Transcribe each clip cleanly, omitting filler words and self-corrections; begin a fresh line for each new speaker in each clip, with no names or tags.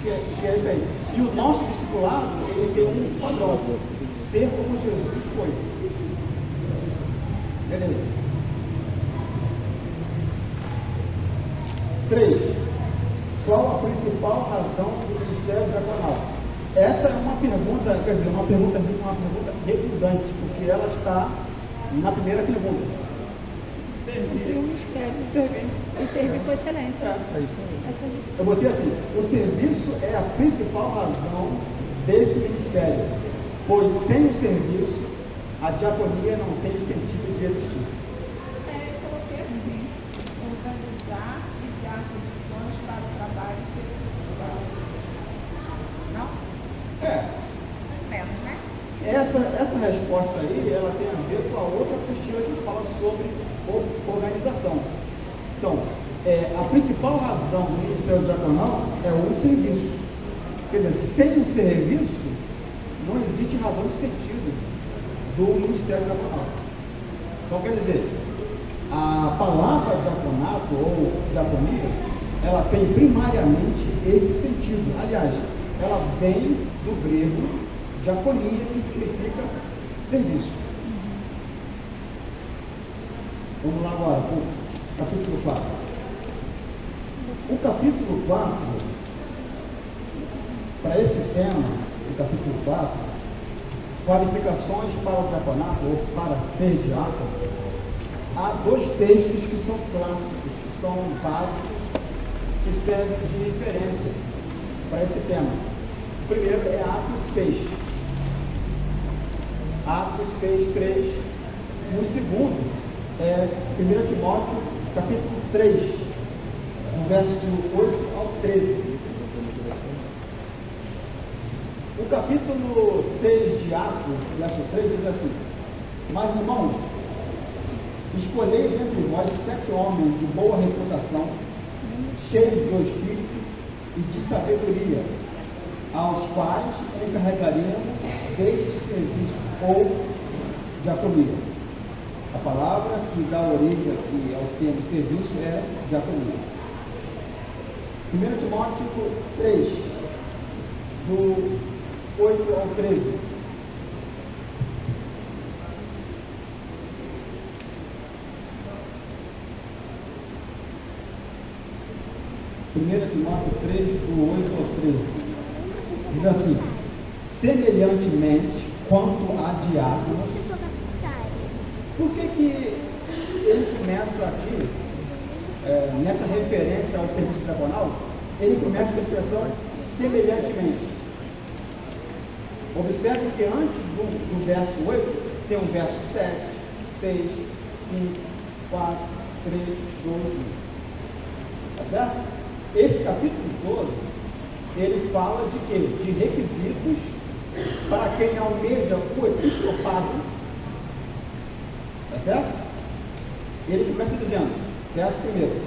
que é isso aí. E o nosso discipulado, ele tem um padrão: ser como Jesus foi. Beleza. 3. Qual a principal razão do ministério diaconal? Essa é uma pergunta, quer dizer, uma pergunta redundante, porque ela está na primeira pergunta.
Servir. O ministério.
Servir.
E servir com excelência.
É isso aí. Eu botei assim: o serviço é a principal razão desse ministério, pois sem o serviço, a diaconia não tem sentido de existir.
Coloquei assim: organizar e dar condições para o trabalho ser executado. Não? Mais ou menos, né?
Essa resposta aí, ela tem a ver com a outra apostila que fala sobre organização. Então, a principal razão do ministério diaconal é o serviço. Quer dizer, sem o serviço, não existe razão de sentido do ministério diaconal. Então, quer dizer, a palavra diaconato ou diaconia, ela tem primariamente esse sentido. Aliás, ela vem do grego diaconia, que significa serviço. Vamos lá agora para o capítulo 4. O capítulo 4, para esse tema, o capítulo 4, qualificações para o diaconato ou para ser diácono, há 2 textos que são clássicos, que são básicos, que servem de referência para esse tema. O primeiro é Atos 6. Atos 6, 3. E o segundo é 1 Timóteo, capítulo 3, do verso 8 ao 13. O capítulo 6 de Atos, verso 3, diz assim: mas, irmãos, escolhei dentre vós 7 homens de boa reputação, cheios do Espírito e de sabedoria, aos quais encarregaremos deste serviço ou diaconia. A palavra que dá origem aqui ao termo serviço é diaconia. 1 Timóteo 3, do 8 ao 13. Primeira Timóteo 3, do 8 ao 13. Diz assim: semelhantemente quanto a diáconos. Por que ele começa aqui, nessa referência ao serviço diaconal, ele começa com a expressão semelhantemente? Observe que antes do verso 8, tem um verso 7, 6, 5, 4, 3, 2, 1. Tá certo? Esse capítulo todo, ele fala de quê? De requisitos para quem almeja o episcopado. Tá certo? Ele começa dizendo, verso 1: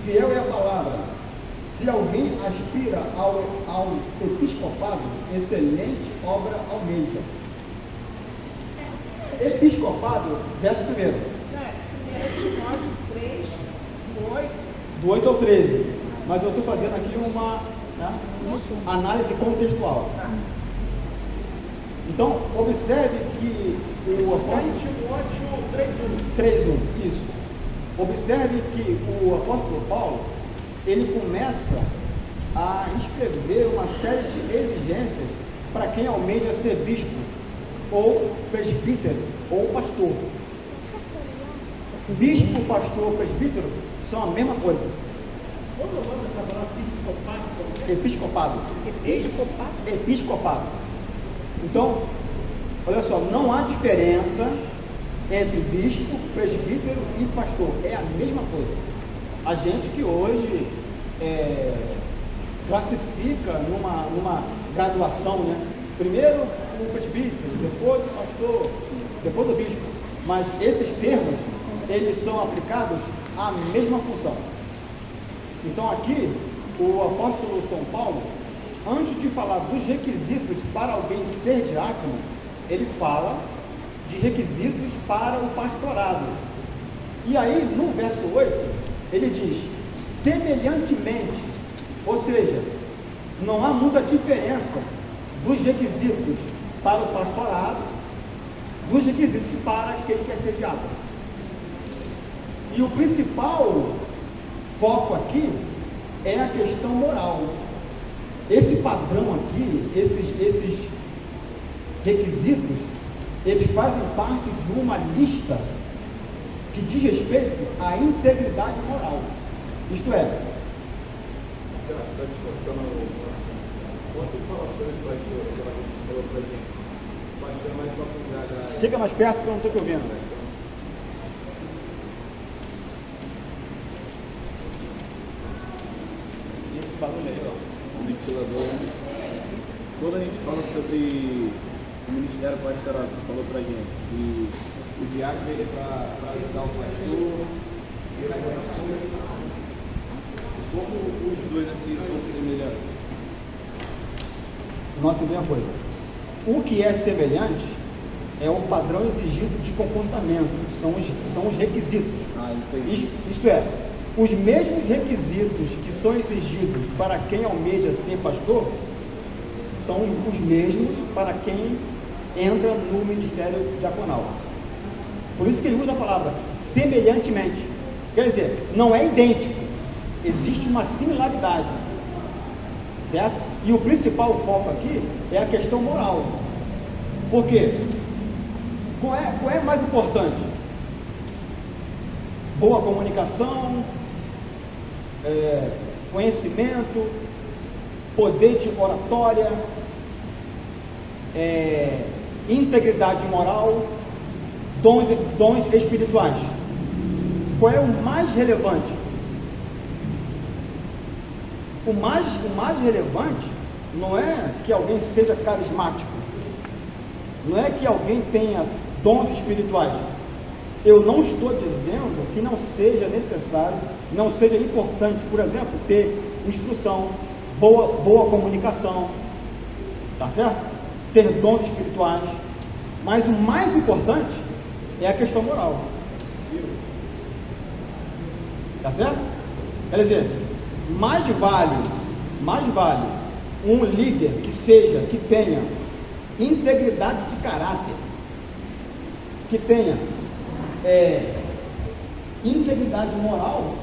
fiel é a palavra. Se alguém aspira ao episcopado, excelente obra almeja. Episcopado, verso 1.
1 Timóteo 3,
do 8 ao 13. Mas eu estou fazendo aqui uma análise contextual. Então, observe que o apóstolo Timóteo 3:1, isso. Observe que o apóstolo Paulo, ele começa a escrever uma série de exigências para quem almeja ser bispo, ou presbítero, ou pastor. Bispo, pastor, presbítero são a mesma coisa.
Quando eu mando essa palavra
Episcopado.
Episcopado?
Episcopado. Então, olha só, não há diferença entre bispo, presbítero e pastor. É a mesma coisa. A gente que hoje classifica numa graduação, né? Primeiro o presbítero, depois o pastor, depois o bispo. Mas esses termos, eles são aplicados à mesma função. Então aqui, o apóstolo São Paulo, antes de falar dos requisitos para alguém ser diácono, ele fala de requisitos para o pastorado. E aí, no verso 8, ele diz, semelhantemente, ou seja, não há muita diferença dos requisitos para o pastorado, dos requisitos para quem quer ser diácono. E o principal foco aqui é a questão moral. Esse padrão aqui, esses requisitos, eles fazem parte de uma lista que diz respeito à integridade moral. Isto é,
Só te cortando quanto informações do pastor que ela falou pra gente? O pastor é mais profundidade.
chega mais perto que eu não estou te ouvindo. Esse barulho aí, ó.
O ventilador. Quando a gente fala sobre o ministério pastoral, que falou pra gente que o diácono veio para ajudar o pastor, como os dois assim são semelhantes?
Note bem a coisa. O que é semelhante é o padrão exigido de comportamento, são os requisitos.
Entendi.
Isto é, os mesmos requisitos que são exigidos para quem almeja ser pastor, são os mesmos para quem entra no ministério diaconal. Por isso que ele usa a palavra semelhantemente. Quer dizer, não é idêntico, existe uma similaridade, certo? E o principal foco aqui é a questão moral. Por quê? Qual é mais importante? Boa comunicação, conhecimento, poder de oratória, integridade moral, dons espirituais. Qual é o mais relevante? O mais relevante não é que alguém seja carismático, não é que alguém tenha dons espirituais. Eu não estou dizendo que não seja necessário, não seja importante, por exemplo, ter instrução, boa comunicação, tá certo? Ter dons espirituais, mas o mais importante é a questão moral, tá certo? Quer dizer, mais vale um líder que tenha integridade de caráter, que tenha integridade moral,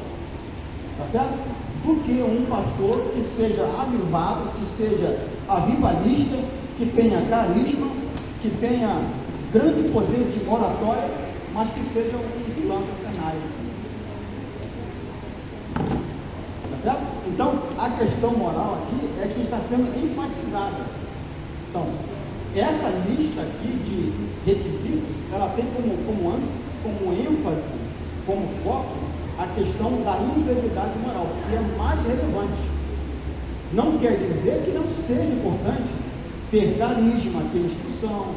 tá certo? Do que um pastor que seja avivado, que seja avivalista, que tenha carisma, que tenha grande poder de oratória, mas que seja um pilantra canário. Tá certo? Então, a questão moral aqui é que está sendo enfatizada. Então, essa lista aqui de requisitos, ela tem como ênfase, como foco, a questão da integridade moral, que é mais relevante. Não quer dizer que não seja importante ter carisma, ter instrução,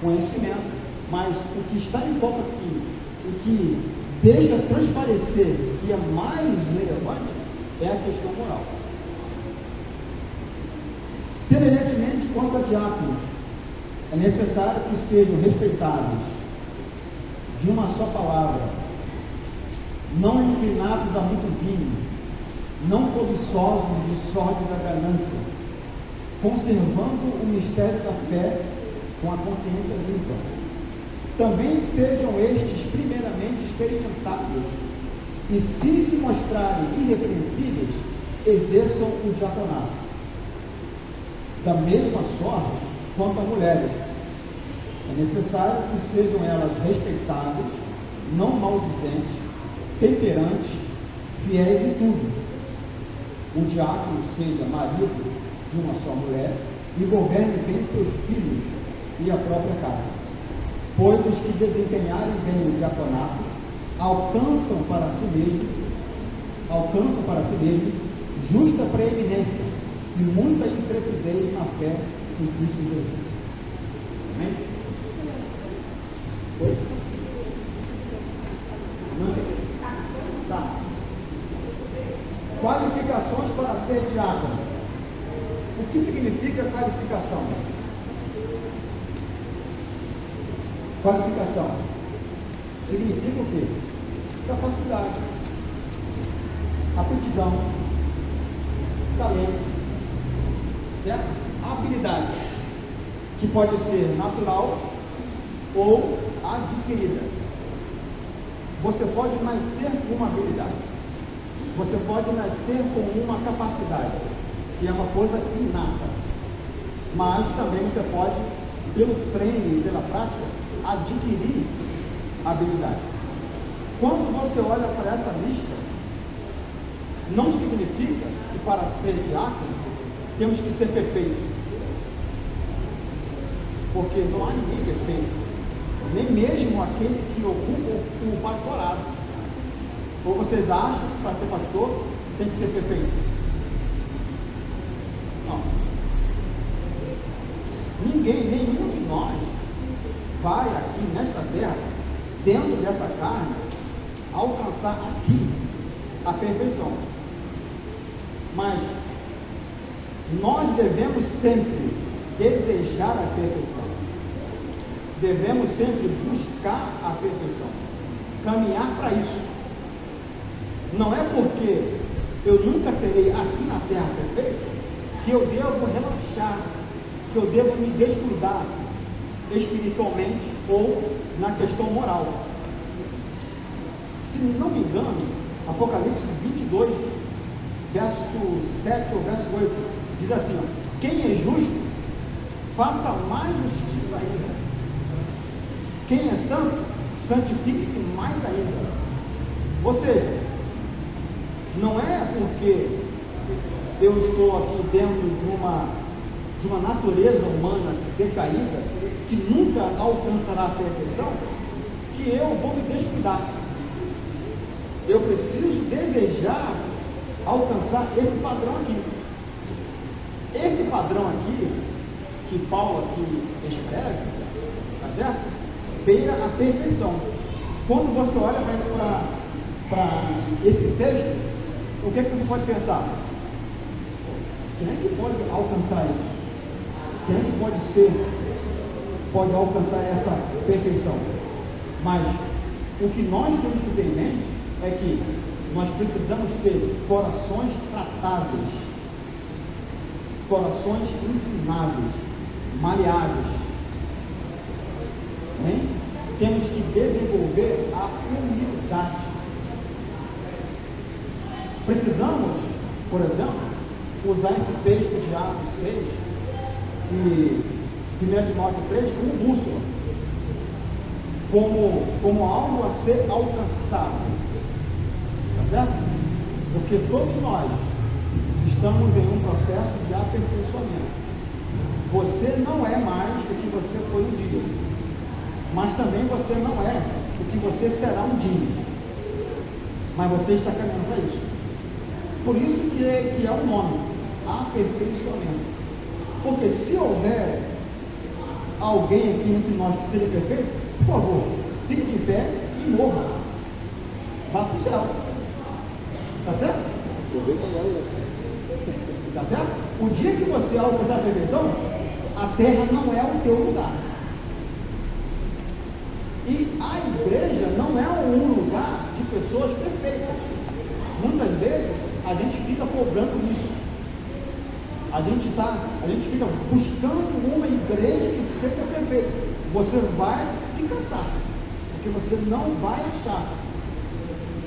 conhecimento, mas o que está em foco aqui, o que deixa transparecer que é mais relevante, é a questão moral. Semelhantemente, quanto a diáconos, é necessário que sejam respeitados de uma só palavra, não inclinados a muito vinho, não cobiçosos de sorte da ganância, conservando o mistério da fé com a consciência limpa. Também sejam estes primeiramente experimentados, e se mostrarem irrepreensíveis, exerçam o diaconato. Da mesma sorte quanto a mulheres, é necessário que sejam elas respeitadas, não maldizentes, temperantes, fiéis em tudo. O diácono seja marido de uma só mulher e governe bem seus filhos e a própria casa, pois os que desempenharem bem o diaconato alcançam para si mesmos justa preeminência e muita intrepidez na fé em Cristo Jesus. Amém? Oi? Não entendi. Tá. Qualificações para ser diácono. O que significa qualificação? Qualificação significa o quê? Capacidade, aptidão, talento, certo? A habilidade, que pode ser natural ou adquirida. Você pode nascer com uma habilidade, você pode nascer com uma capacidade, que é uma coisa inata, mas também você pode, pelo treino e pela prática, adquirir habilidade. Quando você olha para essa lista, não significa que para ser diácono temos que ser perfeitos, porque não há ninguém perfeito, nem mesmo aquele que ocupa o pastorado. Ou vocês acham que para ser pastor tem que ser perfeito? Não. Nenhum de nós vai aqui nesta terra, dentro dessa carne, alcançar aqui a perfeição. Mas nós devemos sempre desejar a perfeição. Devemos sempre buscar a perfeição, caminhar para isso. Não é porque eu nunca serei aqui na terra perfeito que eu devo relaxar, que eu devo me descuidar espiritualmente ou na questão moral. Se não me engano, Apocalipse 22, verso 7 ou verso 8, diz assim, ó, quem é justo, faça mais justiça ainda. Quem é santo, santifique-se mais ainda. Ou seja, não é porque eu estou aqui dentro de uma natureza humana decaída, que nunca alcançará a perfeição, que eu vou me descuidar. Eu preciso desejar alcançar esse padrão aqui. Esse padrão aqui, que Paulo aqui escreve, tá certo? Beira a perfeição. Quando você olha para esse texto, o que é que você pode pensar? Quem é que pode alcançar isso? Quem é que pode alcançar essa perfeição? Mas o que nós temos que ter em mente é que nós precisamos ter corações tratáveis, corações ensináveis, maleáveis. Amém? Temos que desenvolver a humildade. Precisamos, por exemplo, usar esse texto de Atos 6 e 1 Timóteo 3 como bússola, como algo a ser alcançado, tá certo? Porque todos nós estamos em um processo de aperfeiçoamento. Você não é mais o que você foi um dia, mas também você não é o que você será um dia, mas você está caminhando para isso. Por isso que é o nome, aperfeiçoamento. Porque se houver alguém aqui entre nós que seja perfeito, por favor, fique de pé e morra. Vá para o céu. Tá certo? Tá certo? O dia que você alcançar a perfeição, a terra não é o teu lugar. E a igreja não é um lugar de pessoas perfeitas. Muitas vezes a gente fica cobrando isso. A gente fica buscando uma igreja que seja perfeita. Você vai se cansar, porque você não vai achar.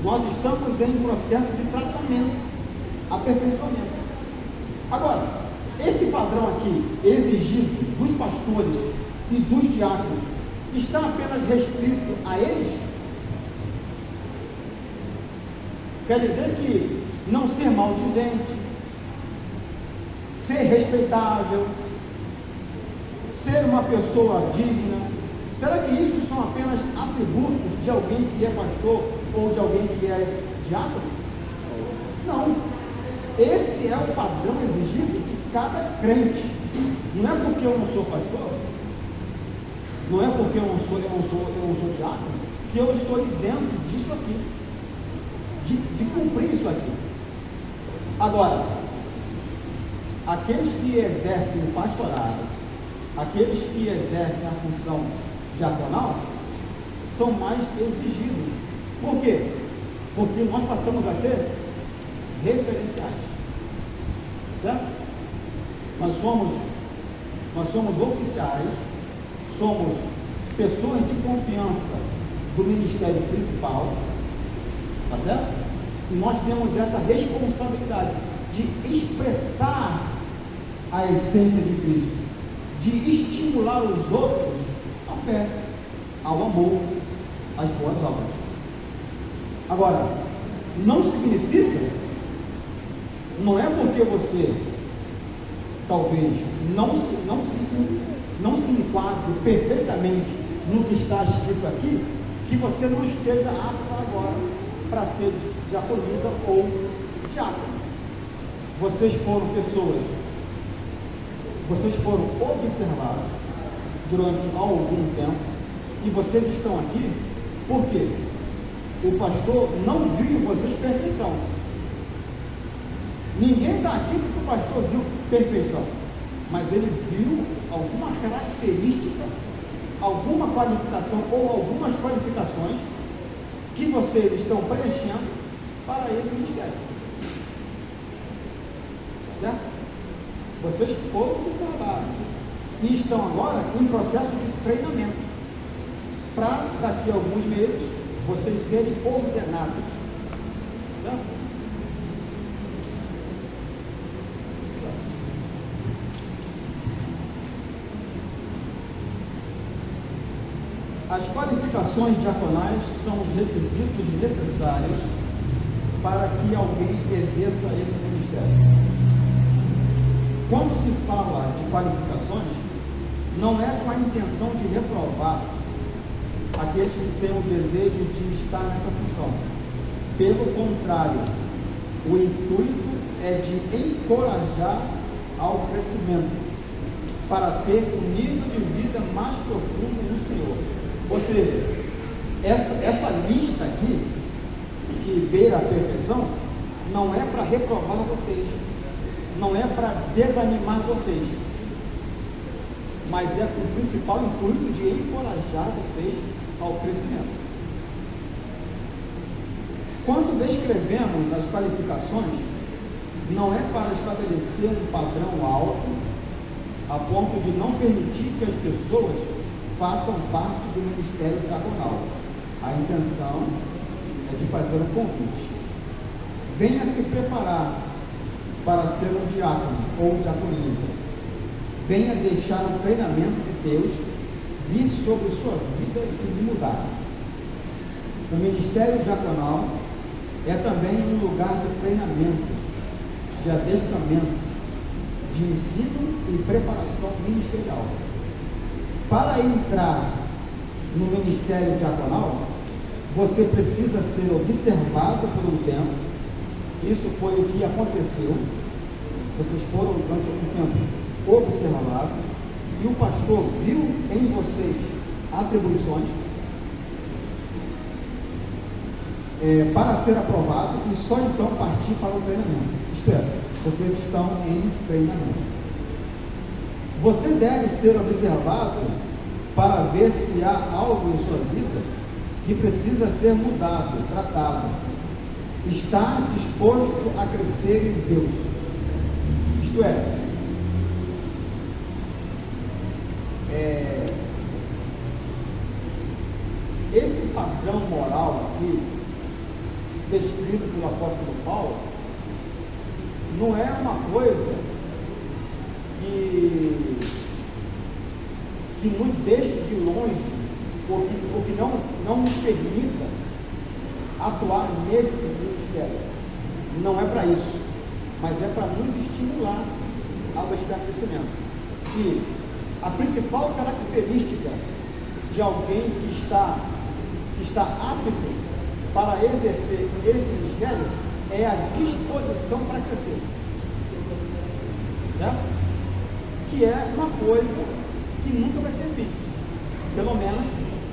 Nós estamos em processo de tratamento, aperfeiçoamento. Agora, esse padrão aqui, exigido dos pastores e dos diáconos, está apenas restrito a eles? Quer dizer que não ser maldizente, ser respeitável, ser uma pessoa digna, será que isso são apenas atributos de alguém que é pastor ou de alguém que é diácono? Não. Esse é o padrão exigido de cada crente. Não é porque eu não sou pastor, não é porque eu não sou diácono, que eu estou isento disso aqui, de cumprir isso aqui. Agora, aqueles que exercem o pastorado, aqueles que exercem a função diaconal, são mais exigidos. Por quê? Porque nós passamos a ser referenciais. Certo? Nós somos oficiais, somos pessoas de confiança do ministério principal, tá certo? E nós temos essa responsabilidade de expressar a essência de Cristo, de estimular os outros à fé, ao amor, às boas obras. Agora, não significa, não é porque você talvez não se enquadre perfeitamente no que está escrito aqui, que você não esteja apto agora para ser diaconisa ou diácono. Vocês foram observados durante algum tempo, e vocês estão aqui porque o pastor não viu em vocês perfeição. Ninguém está aqui porque o pastor viu perfeição, mas ele viu alguma característica, alguma qualificação ou algumas qualificações que vocês estão preenchendo para esse ministério. Certo? Vocês foram observados e estão agora em processo de treinamento para daqui a alguns meses vocês serem ordenados. Certo? As qualificações diaconais são os requisitos necessários para que alguém exerça esse ministério. Quando se fala de qualificações, não é com a intenção de reprovar aqueles que têm o desejo de estar nessa função. Pelo contrário, o intuito é de encorajar ao crescimento, para ter um nível de vida mais profundo no Senhor. Ou seja, essa lista aqui, que beira a perfeição, não é para reprovar vocês, não é para desanimar vocês, mas é com o principal intuito de encorajar vocês ao crescimento. Quando descrevemos as qualificações, não é para estabelecer um padrão alto, a ponto de não permitir que as pessoas façam parte do ministério diaconal. A intenção é de fazer um convite. Venha se preparar para ser um diácono ou diaconisa. Venha deixar o treinamento de Deus vir sobre sua vida e lhe mudar. O ministério diaconal é também um lugar de treinamento, de adestramento, de ensino e preparação ministerial. Para entrar no ministério diaconal, você precisa ser observado por um tempo. Isso foi o que aconteceu. Vocês foram durante algum tempo observados, e o pastor viu em vocês atribuições para ser aprovado, e só então partir para o treinamento. Isto é, vocês estão em treinamento. Você deve ser observado para ver se há algo em sua vida que precisa ser mudado, tratado. Está disposto a crescer em Deus. Isto é, esse padrão moral aqui, descrito pelo apóstolo Paulo, não é uma coisa que nos deixe de longe, ou que não nos permita atuar nesse ministério. Não é para isso, mas é para nos estimular ao crescimento. E a principal característica de alguém que está apto para exercer esse ministério é a disposição para crescer, certo? Que é uma coisa que nunca vai ter fim, pelo menos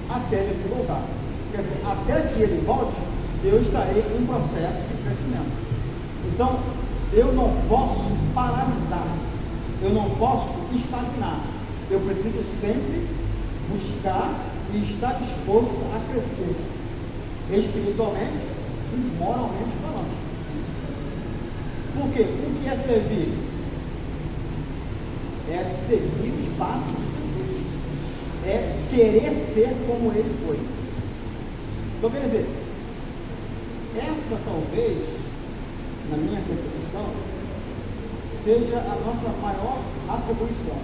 até Jesus voltar. Quer dizer, até que ele volte, eu estarei em processo de crescimento. Então, eu não posso paralisar, eu não posso estagnar. Eu preciso sempre buscar e estar disposto a crescer, espiritualmente e moralmente falando. Por quê? O que é servir? passos de Jesus, é querer ser como ele foi. Então, quer dizer, essa talvez, na minha concepção, seja a nossa maior atribuição.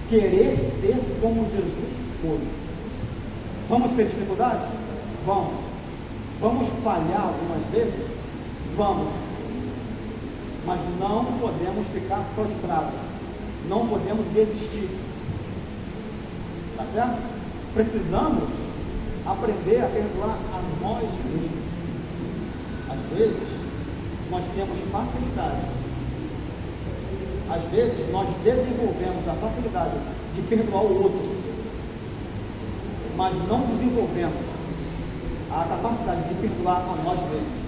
Querer ser como Jesus foi. Vamos ter dificuldade? Vamos. Vamos falhar algumas vezes? Vamos. Mas não podemos ficar prostrados. Não podemos desistir. Tá certo? Precisamos aprender a perdoar a nós mesmos. Às vezes, nós temos facilidade. Às vezes, nós desenvolvemos a facilidade de perdoar o outro, mas não desenvolvemos a capacidade de perdoar a nós mesmos.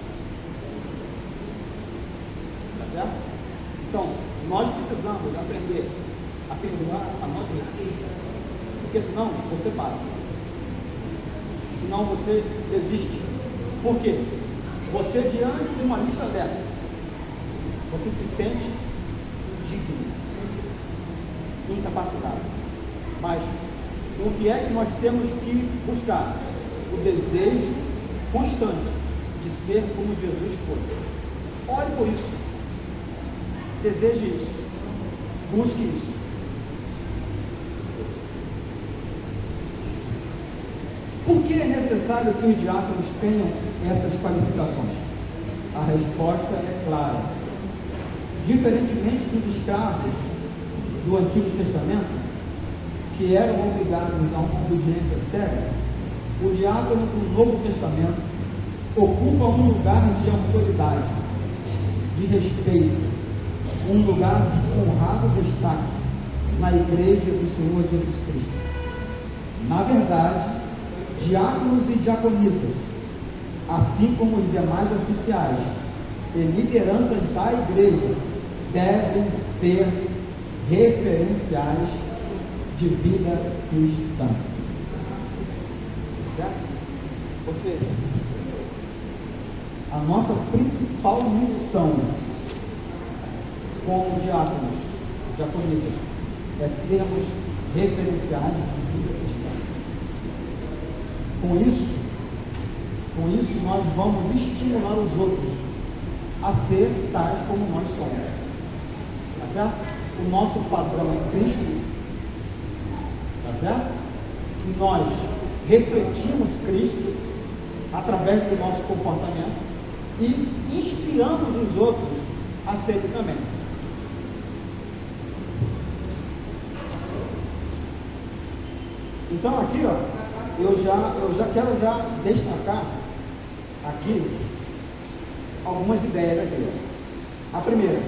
Tá certo? Então, nós precisamos aprender a perdoar a nós mesmos, porque senão você para, senão você desiste. Por quê? Você, diante de uma lista dessa, você se sente indigno, incapacitado. Mas o que é que nós temos que buscar? O desejo constante de ser como Jesus foi. Ore por isso, deseje isso, busque isso. Por que é necessário que os diáconos tenham essas qualificações? A resposta é clara. Diferentemente dos escravos do Antigo Testamento, que eram obrigados a uma obediência cega, o diácono do Novo Testamento ocupa um lugar de autoridade, de respeito, um lugar de honrado destaque na igreja do Senhor Jesus Cristo. Na verdade, diáconos e diaconisas, assim como os demais oficiais e lideranças da igreja, devem ser referenciais de vida cristã. Certo? Ou seja, a nossa principal missão como diáconos, diaconisas, é sermos referenciais de vida cristã. Com isso nós vamos estimular os outros a ser tais como nós somos. Tá certo? O nosso padrão é Cristo. Tá certo? E nós refletimos Cristo através do nosso comportamento e inspiramos os outros a serem também. Então aqui, ó, eu já quero destacar aqui algumas ideias aqui. A primeira,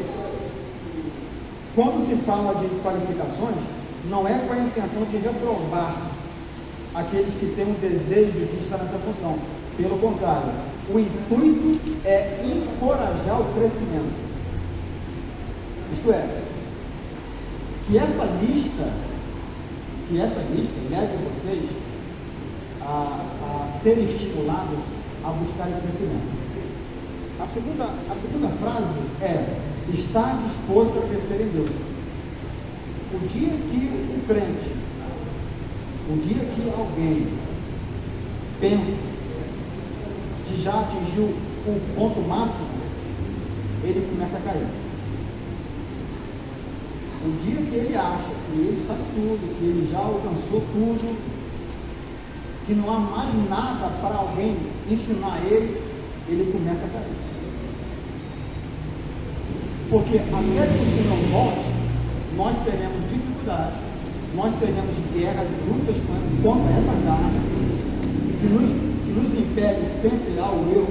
quando se fala de qualificações, não é com a intenção de reprovar aqueles que têm o desejo de estar nessa função. Pelo contrário, o intuito é encorajar o crescimento. Isto é, que essa lista leve vocês a serem estimulados a buscarem crescimento. A segunda frase é: estar disposto a crescer em Deus. O dia que o crente, o dia que alguém pensa que já atingiu o ponto máximo, ele começa a cair. O dia que ele acha que ele sabe tudo, que ele já alcançou tudo, que não há mais nada para alguém ensinar ele começa a cair. Porque até que o Senhor volte, nós teremos dificuldades, nós teremos guerras, lutas contra essa carne, que nos impede sempre ao eu,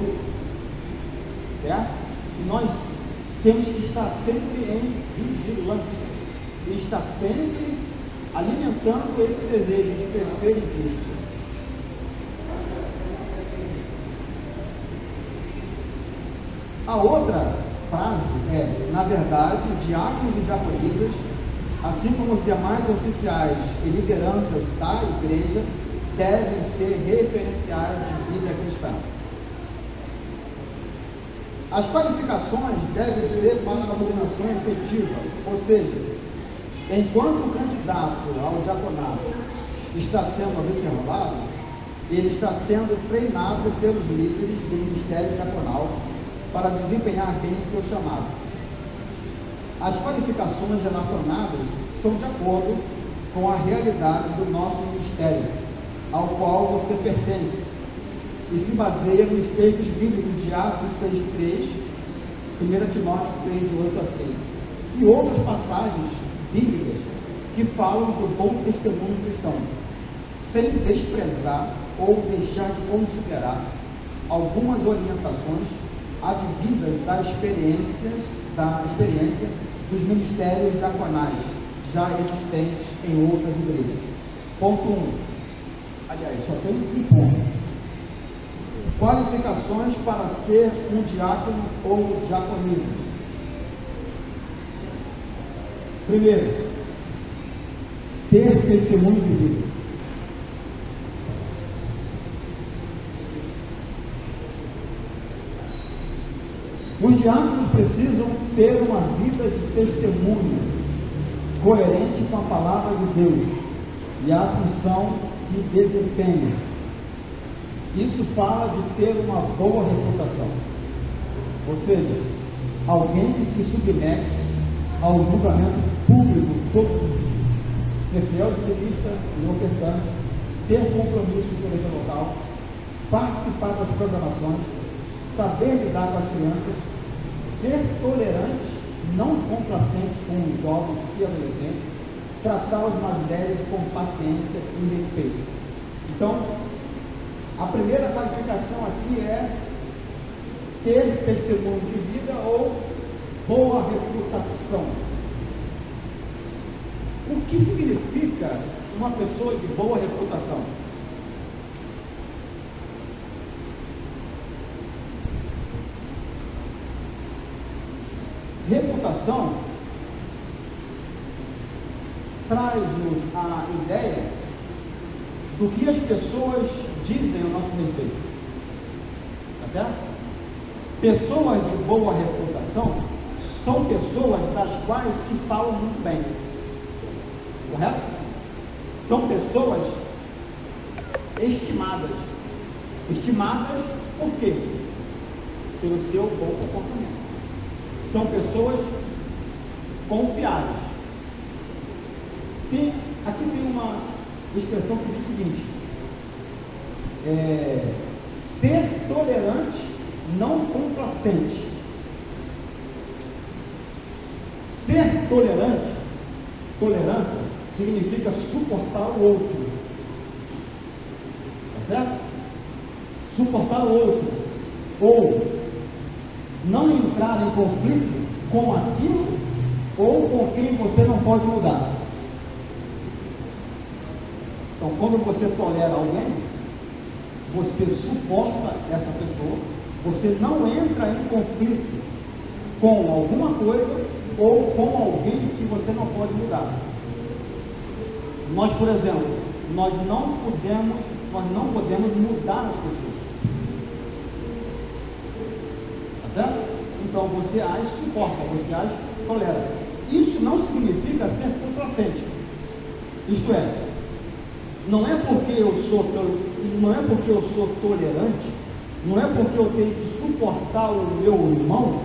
certo? E nós temos que estar sempre em vigilância, e estar sempre alimentando esse desejo de crescer em Cristo. A outra frase é: na verdade, diáconos e diaconisas, assim como os demais oficiais e lideranças da igreja, devem ser referenciais de vida cristã. As qualificações devem ser para a ordenação efetiva, ou seja, enquanto o candidato ao diaconato está sendo observado, ele está sendo treinado pelos líderes do ministério diaconal para desempenhar bem seu chamado. As qualificações relacionadas são de acordo com a realidade do nosso ministério, ao qual você pertence, e se baseia nos textos bíblicos de Atos 6:3, 1 Timóteo 3, de 8 a 13, e outras passagens bíblicas que falam do bom testemunho cristão, sem desprezar ou deixar de considerar algumas orientações advindas da experiência dos ministérios diaconais já existentes em outras igrejas. Ponto 1. Aliás, só tem um ponto. Qualificações para ser um diácono ou diaconisa. Primeiro, ter testemunho de vida. Os diáconos precisam ter uma vida de testemunho coerente com a palavra de Deus e a função que desempenham. Isso fala de ter uma boa reputação, ou seja, alguém que se submete ao julgamento público todos os dias, ser fiel dizimista e ofertante, ter compromisso com a igreja local, participar das programações, saber lidar com as crianças, ser tolerante, não complacente com os jovens e adolescentes, tratar os mais velhos com paciência e respeito. Então, a primeira qualificação aqui é ter testemunho de vida ou boa reputação. O que significa uma pessoa de boa reputação? Reputação traz-nos a ideia do que as pessoas dizem a nosso respeito. Tá certo? Pessoas de boa reputação são pessoas das quais se fala muito bem. Correto? São pessoas estimadas. Estimadas por quê? Pelo seu bom comportamento. São pessoas confiáveis. Aqui tem uma expressão que diz o seguinte: ser tolerante, não complacente. Ser tolerante, tolerância, significa suportar o outro. Tá certo? Suportar o outro. Ou não entrar em conflito com aquilo ou com quem você não pode mudar. Então, quando você tolera alguém, você suporta essa pessoa, você não entra em conflito com alguma coisa ou com alguém que você não pode mudar. Nós, por exemplo, nós não podemos mudar as pessoas. Certo? Então você age, suporta, você age, tolera. Isso não significa ser complacente. Isto é, não é porque eu sou tolerante, não é porque eu tenho que suportar o meu irmão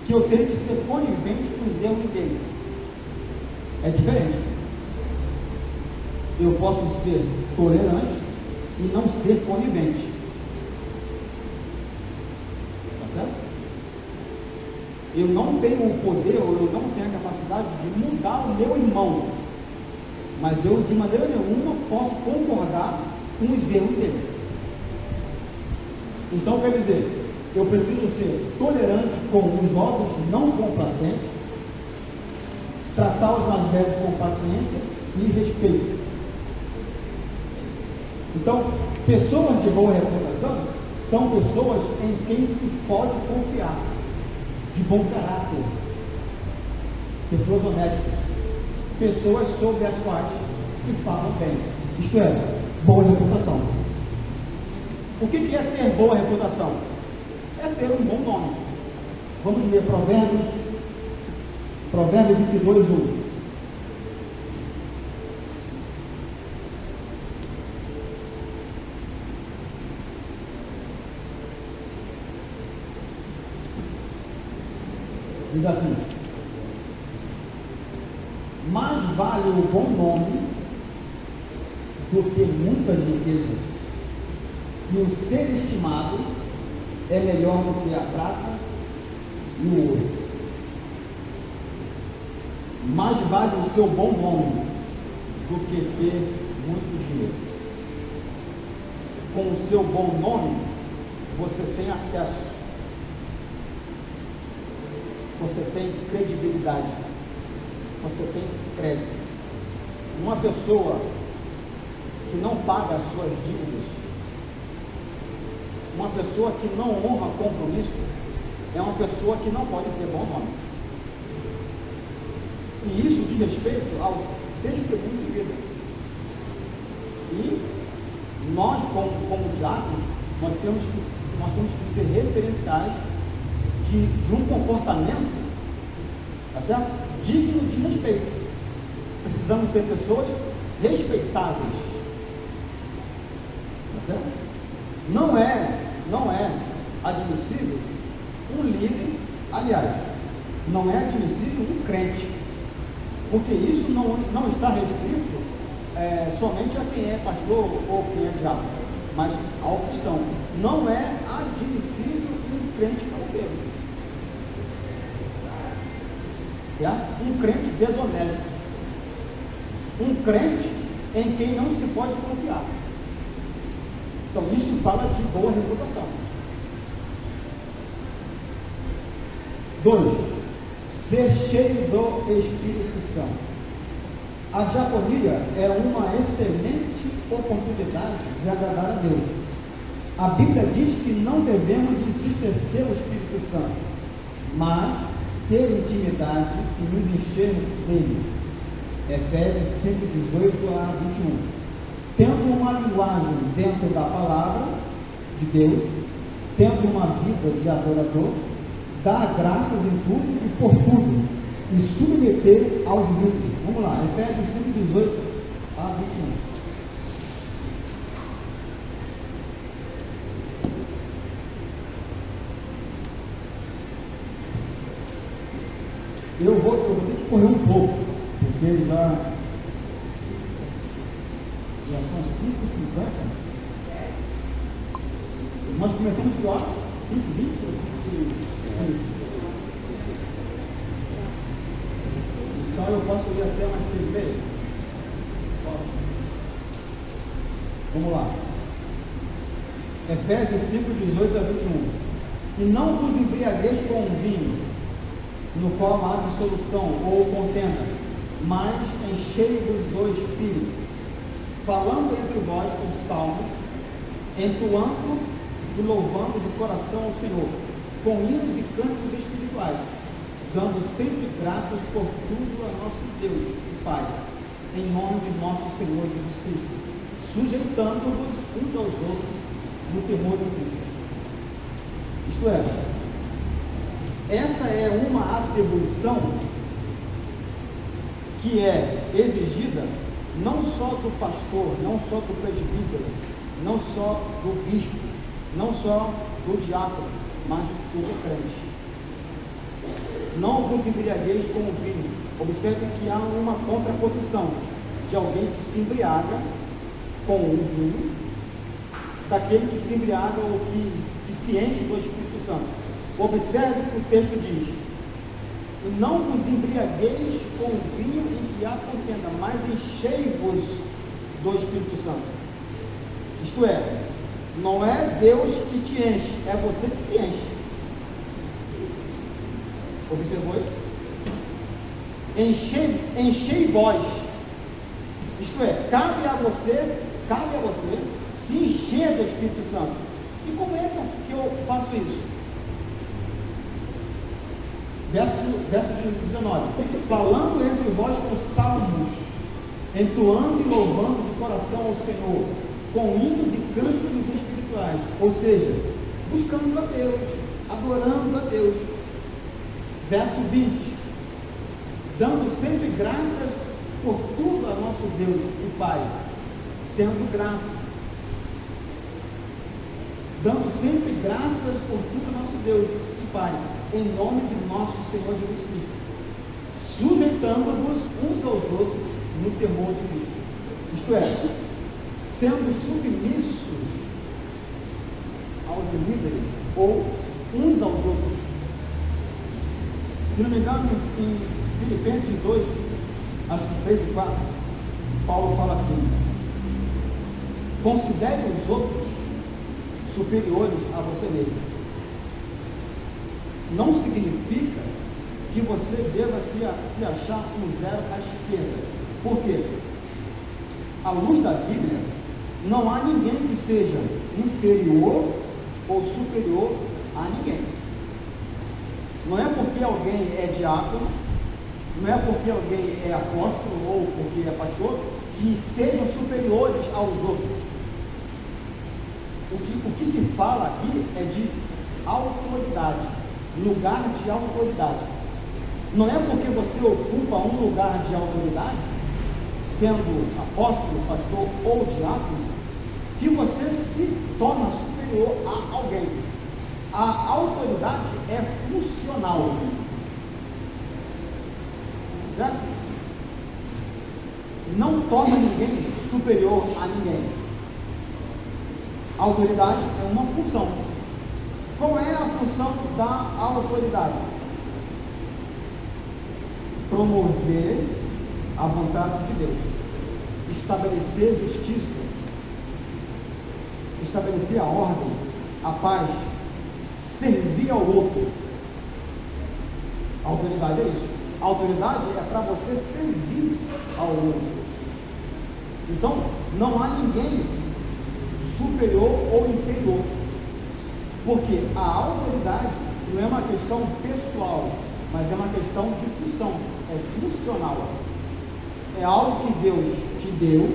que eu tenho que ser conivente com os erros dele. É diferente. Eu posso ser tolerante e não ser conivente. Tá certo? Eu não tenho o poder, ou eu não tenho a capacidade de mudar o meu irmão, mas eu de maneira nenhuma posso concordar com os erros dele. Então quer dizer, eu preciso ser tolerante com os jovens, não complacente, tratar os mais velhos com paciência e respeito. Então, pessoas de boa reputação são pessoas em quem se pode confiar, de bom caráter, pessoas honestas, pessoas sobre as quais se fala bem, isto é, boa reputação. O que é ter boa reputação? É ter um bom nome. Vamos ler Provérbios 22:1. Diz assim: mais vale o bom nome do que muitas riquezas, e o ser estimado é melhor do que a prata e o ouro. Mais vale o seu bom nome do que ter muito dinheiro. Com o seu bom nome, você tem acesso, você tem credibilidade, você tem crédito. Uma pessoa que não paga as suas dívidas, uma pessoa que não honra compromissos, é uma pessoa que não pode ter bom nome. E isso diz respeito ao testemunho de vida. E nós, como diáconos, nós temos que ser referenciais de um comportamento, tá certo? Digno de respeito. Precisamos ser pessoas respeitáveis, tá certo? Não é admissível um líder, aliás, não é admissível um crente, porque isso não está restrito somente a quem é pastor ou quem é diácono, mas ao cristão. Não é admissível um crente caloteiro, certo? Um crente desonesto, um crente em quem não se pode confiar. Então isso fala de boa reputação. 2. Ser cheio do Espírito Santo. A diaconia é uma excelente oportunidade de agradar a Deus. A Bíblia diz que não devemos entristecer o Espírito Santo, mas ter intimidade e nos encher dele. Efésios 5, 18 a 21. Tendo uma linguagem dentro da palavra de Deus, tendo uma vida de adorador, dar graças em tudo e por tudo, e submeter aos líderes. Vamos lá, Efésios 5, 18 a 21. Eu vou ter que correr um pouco, porque já são 5h50. Nós começamos que hora? 5h20 ou 5h15? Então eu posso ir até umas 6h30? Posso? Vamos lá. Efésios 5, 18 a 21. E não vos embriagueis com o vinho, no qual há dissolução ou contenda, mas enchei-vos do Espírito, falando entre vós com salmos, entoando e louvando de coração ao Senhor, com hinos e cânticos espirituais, dando sempre graças por tudo a nosso Deus e Pai, em nome de nosso Senhor Jesus Cristo, sujeitando-vos uns aos outros no temor de Cristo. Isto é, essa é uma atribuição que é exigida não só do pastor, não só do presbítero, não só do bispo, não só do diácono, mas de todo crente. Não vos embriagueis com o vinho. Observe que há uma contraposição de alguém que se embriaga com o vinho, daquele que se embriaga ou que se enche do Espírito Santo. Observe que o texto diz: não vos embriagueis com o vinho em que há contenda, mas enchei-vos do Espírito Santo. Isto é, não é Deus que te enche, é você que se enche. Observou aí? Enchei vós. Isto é, cabe a você se encher do Espírito Santo. E como é que eu faço isso? Verso 19: falando entre vós com salmos, entoando e louvando de coração ao Senhor, com hinos e cânticos espirituais, ou seja, buscando a Deus, adorando a Deus. Verso 20: dando sempre graças por tudo a nosso Deus e Pai, sendo grato. Dando sempre graças por tudo a nosso Deus e Pai, em nome de nosso Senhor Jesus Cristo, sujeitando-vos uns aos outros no temor de Cristo. Isto é, sendo submissos aos líderes ou uns aos outros. Se não me engano, em Filipenses 2, acho que 3 e 4, Paulo fala assim: considere os outros superiores a você mesmo. Não significa que você deva se achar um zero à esquerda. Por quê? À luz da Bíblia, não há ninguém que seja inferior ou superior a ninguém. Não é porque alguém é diácono, não é porque alguém é apóstolo ou porque é pastor, que sejam superiores aos outros. O que se fala aqui é de autoridade, lugar de autoridade. Não é porque você ocupa um lugar de autoridade, sendo apóstolo, pastor ou diácono, que você se torna superior a alguém. A autoridade é funcional, certo? Não torna ninguém superior a ninguém. A autoridade é uma função. Qual é a função da autoridade? Promover a vontade de Deus, estabelecer justiça, estabelecer a ordem, a paz, servir ao outro. A autoridade é isso. A autoridade é para você servir ao outro. Então, não há ninguém superior ou inferior, porque a autoridade não é uma questão pessoal, mas é uma questão de função, é funcional. É algo que Deus te deu,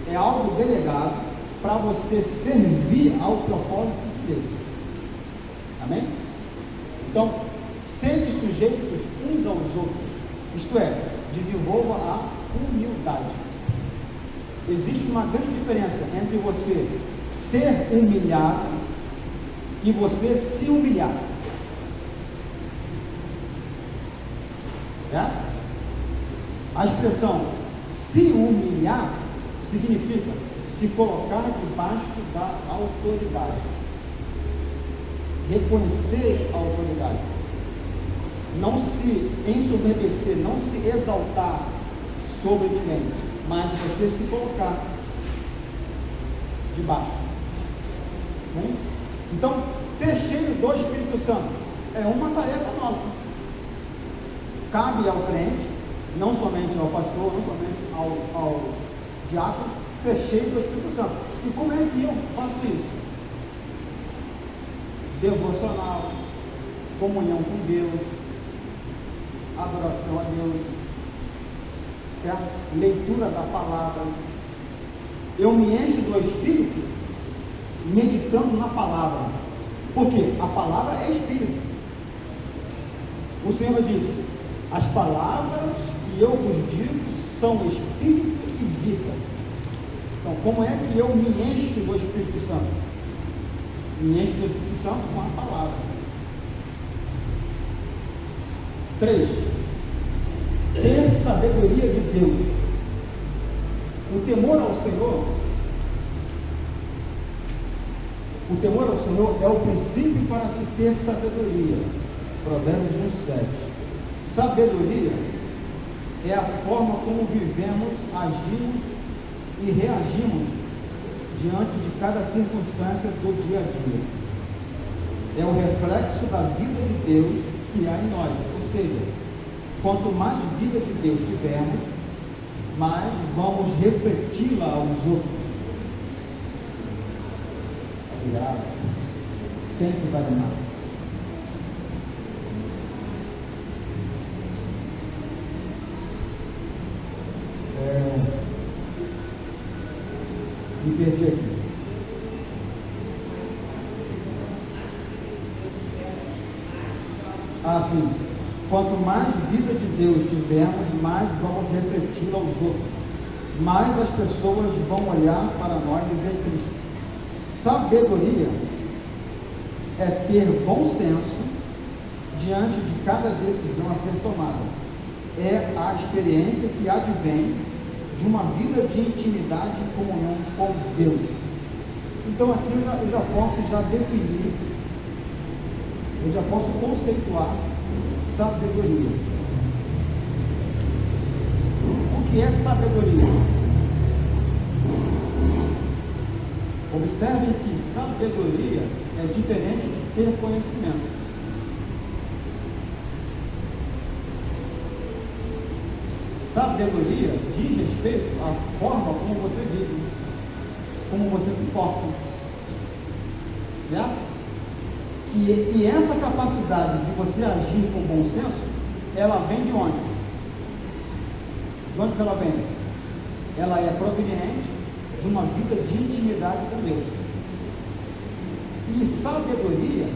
é algo delegado para você servir ao propósito de Deus. Amém? Então, sede sujeitos uns aos outros, isto é, desenvolva a humildade. Existe uma grande diferença entre você ser humilhado e você se humilhar. Certo? A expressão se humilhar significa se colocar debaixo da autoridade, reconhecer a autoridade, não se ensoberbecer, não se exaltar sobre ninguém, mas você se colocar debaixo. Bem? Então, ser cheio do Espírito Santo é uma tarefa nossa. Cabe ao crente, não somente ao pastor, não somente ao diácono, ser cheio do Espírito Santo. E como é que eu faço isso? Devocional, comunhão com Deus, adoração a Deus, certo? Leitura da palavra. Eu me encho do Espírito meditando na palavra, porque a palavra é Espírito. O Senhor disse: as palavras que eu vos digo são Espírito e vida. Então, como é que eu me encho do Espírito Santo? Me encho do Espírito Santo com a palavra. 3. Ter sabedoria de Deus. O temor ao Senhor é o princípio para se ter sabedoria. Provérbios 1:7. Sabedoria é a forma como vivemos, agimos e reagimos diante de cada circunstância do dia a dia. É o reflexo da vida de Deus que há em nós. Ou seja, quanto mais vida de Deus tivermos, mais vamos refleti-la aos outros. Obrigado. Thank you very much. Me perdi aqui. Sim. Quanto mais vida de Deus tivermos, mais vamos refletir aos outros, mais as pessoas vão olhar para nós e ver Cristo. Sabedoria é ter bom senso, diante de cada decisão a ser tomada. É a experiência que advém de uma vida de intimidade e comunhão com Deus. Então aqui eu já posso definir, eu já posso conceituar sabedoria. O que é sabedoria? Observem que sabedoria é diferente de ter conhecimento. Sabedoria diz respeito à forma como você vive, como você se porta, certo? E essa capacidade de você agir com bom senso, ela vem de onde? De onde que ela vem? Ela é proveniente de uma vida de intimidade com Deus. E sabedoria,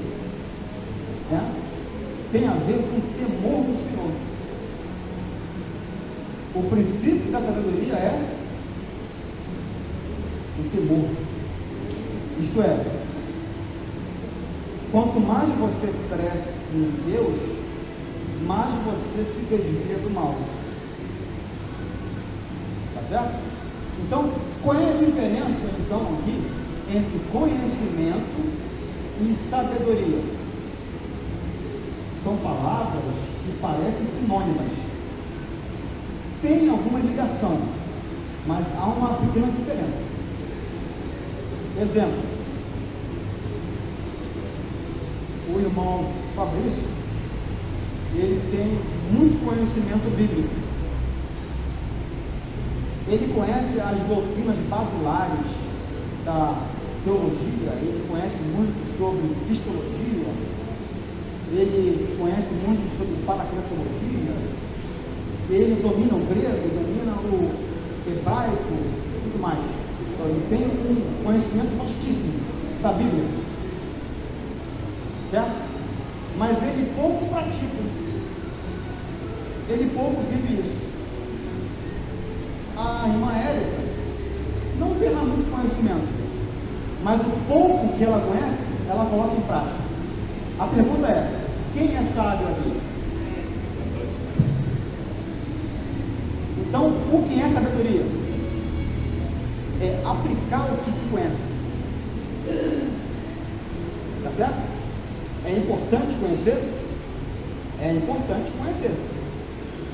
né, tem a ver com o temor do Senhor. O princípio da sabedoria é o temor. Isto é, quanto mais você cresce em Deus, mais você se desvia do mal. Tá certo? Então, qual é a diferença então aqui entre conhecimento e sabedoria? São palavras que parecem sinônimas. Tem alguma ligação, mas há uma pequena diferença. Exemplo, o irmão Fabrício, ele tem muito conhecimento bíblico. Ele conhece as doutrinas basilares da teologia, ele conhece muito sobre cristologia, ele conhece muito sobre paracletologia, ele domina o grego, domina o hebraico, tudo mais. Então, ele tem um conhecimento vastíssimo da Bíblia, certo? Mas ele pouco pratica, ele pouco vive isso. A irmã Érica não tem lá muito conhecimento, mas o pouco que ela conhece, ela coloca em prática. A pergunta é: quem é sábio aqui? Então, o que é sabedoria? É aplicar o que se conhece. Tá certo? É importante conhecer? É importante conhecer.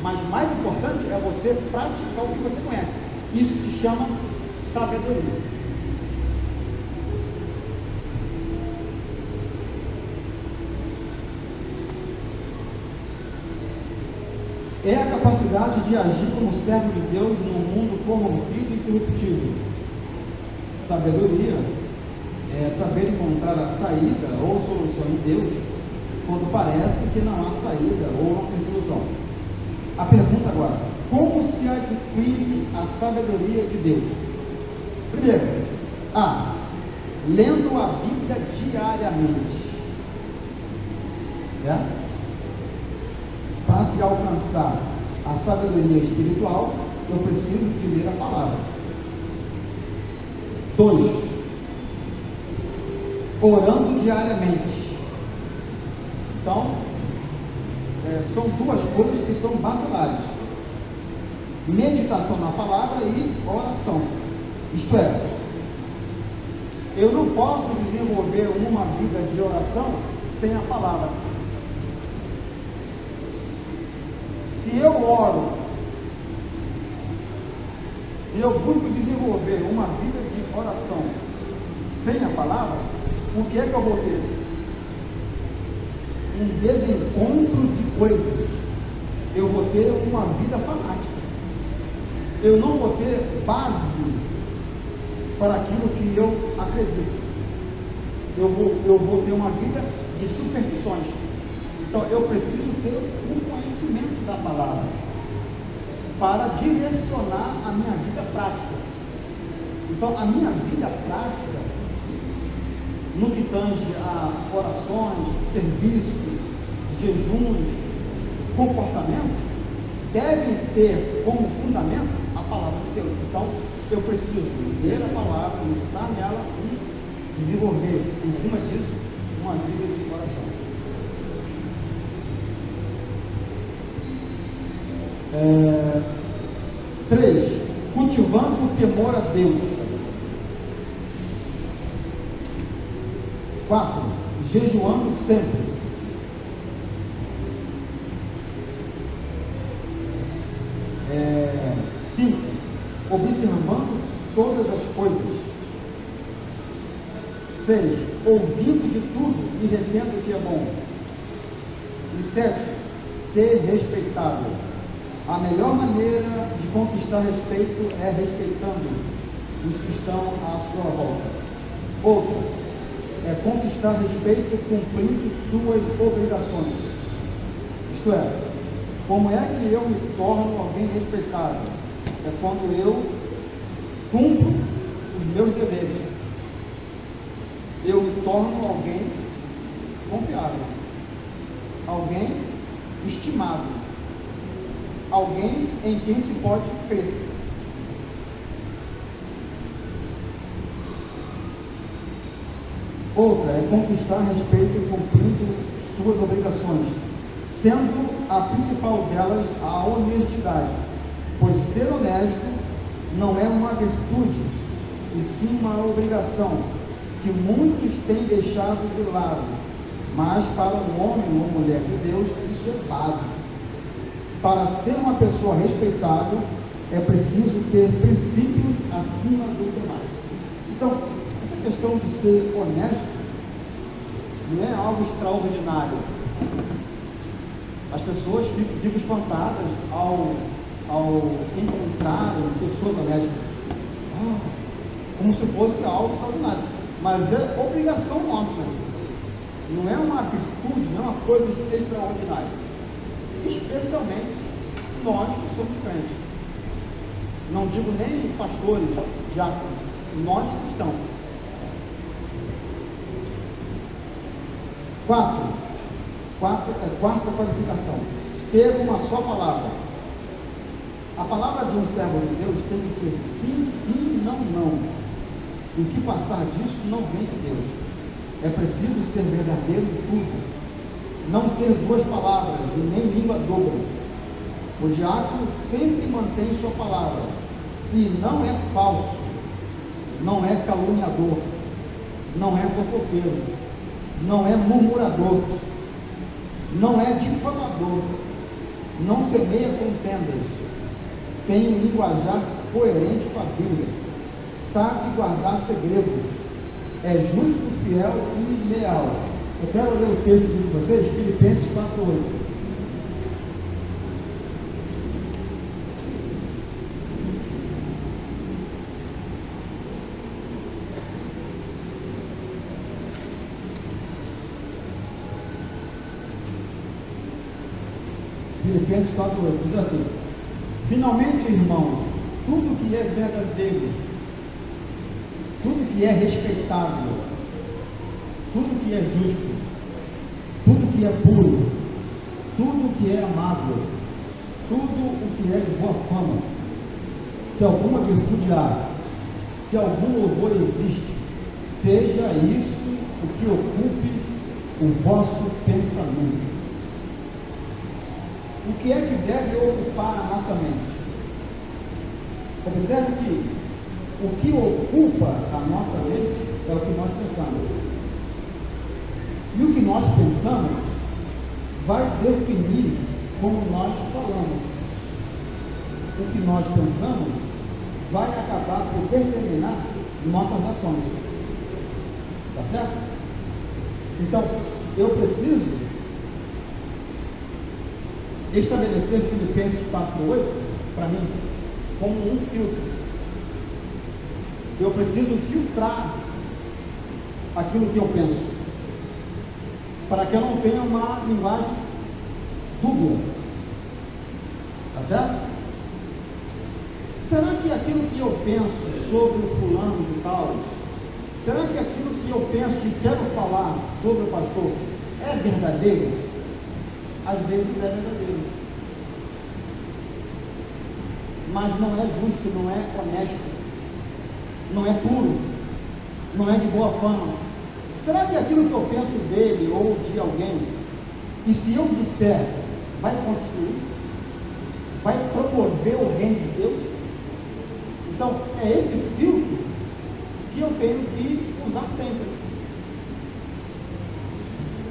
Mas mais importante é você praticar o que você conhece. Isso se chama sabedoria. É a capacidade de agir como servo de Deus num mundo corrompido e corruptível. Sabedoria é saber encontrar a saída ou solução em Deus quando parece que não há saída ou não tem solução. A pergunta agora: como se adquire a sabedoria de Deus? Primeiro, lendo a Bíblia diariamente, certo? Para se alcançar a sabedoria espiritual, eu preciso de ler a palavra. 2, orando diariamente. Então, são duas coisas que são basilares: meditação na palavra e oração. Isto é, eu não posso desenvolver uma vida de oração sem a palavra. Se eu oro, se eu busco desenvolver uma vida de oração sem a palavra, o que é que eu vou ter? Um desencontro de coisas. Eu vou ter uma vida fanática. Eu não vou ter base para aquilo que eu acredito. Eu vou ter uma vida de superstições. Então eu preciso ter um conhecimento da palavra para direcionar a minha vida prática. Então a minha vida prática, no que tange a orações, serviço, jejuns, comportamentos, devem ter como fundamento a palavra de Deus. Então eu preciso ler a palavra, meditar nela e desenvolver em cima disso uma vida de oração. 3. Cultivando o temor a Deus. 4. Jejuando sempre. 5. Observando todas as coisas. 6. Ouvindo de tudo e retendo o que é bom. E 7. Ser respeitável. A melhor maneira de conquistar respeito é respeitando os que estão à sua volta. Outra é conquistar respeito cumprindo suas obrigações. Isto é, como é que eu me torno alguém respeitável? É quando eu cumpro os meus deveres. Eu me torno alguém confiável, alguém estimado, alguém em quem se pode crer. Outra é conquistar respeito cumprindo suas obrigações, sendo a principal delas a honestidade, pois ser honesto não é uma virtude, e sim uma obrigação, que muitos têm deixado de lado, mas para um homem ou mulher de Deus isso é básico. Para ser uma pessoa respeitável, é preciso ter princípios acima do demais. Então, essa questão de ser honesto não é algo extraordinário. As pessoas ficam espantadas ao encontrarem pessoas honestas, como se fosse algo extraordinário. Mas é obrigação nossa, não é uma virtude, não é uma coisa extraordinária. Especialmente nós que somos crentes. Não digo nem pastores, diáconos, nós cristãos. 4. Quarta qualificação: ter uma só palavra. A palavra de um servo de Deus tem que ser sim, sim, não, não. O que passar disso não vem de Deus. É preciso ser verdadeiro em tudo. Não ter duas palavras e nem língua dobra. O diácono sempre mantém sua palavra e não é falso, não é caluniador, não é fofoqueiro, não é murmurador, não é difamador, não semeia contendas, tem um linguajar coerente com a Bíblia, sabe guardar segredos, é justo, fiel e leal. Eu quero ler o texto de vocês, Filipenses 4:8. Filipenses 4:8 diz assim: finalmente, irmãos, tudo que é verdadeiro, tudo que é respeitável, tudo que é justo, tudo que é puro, tudo que é amável, tudo o que é de boa fama, se alguma virtude há, se algum louvor existe, seja isso o que ocupe o vosso pensamento. O que é que deve ocupar a nossa mente? Observe que o que ocupa a nossa mente é o que nós pensamos. E o que nós pensamos vai definir como nós falamos. O que nós pensamos vai acabar por determinar nossas ações. Tá certo? Então, eu preciso estabelecer Filipenses 4:8 para mim como um filtro. Eu preciso filtrar aquilo que eu penso, para que eu não tenha uma linguagem dúbia. Tá certo? Será que aquilo que eu penso sobre o fulano de tal, será que aquilo que eu penso e quero falar sobre o pastor é verdadeiro? Às vezes é verdadeiro, mas não é justo, não é honesto, não é puro, não é de boa fama. Será que aquilo que eu penso dele ou de alguém, e se eu disser, vai construir? vai promover o reino de Deus? Então, é esse filtro que eu tenho que usar sempre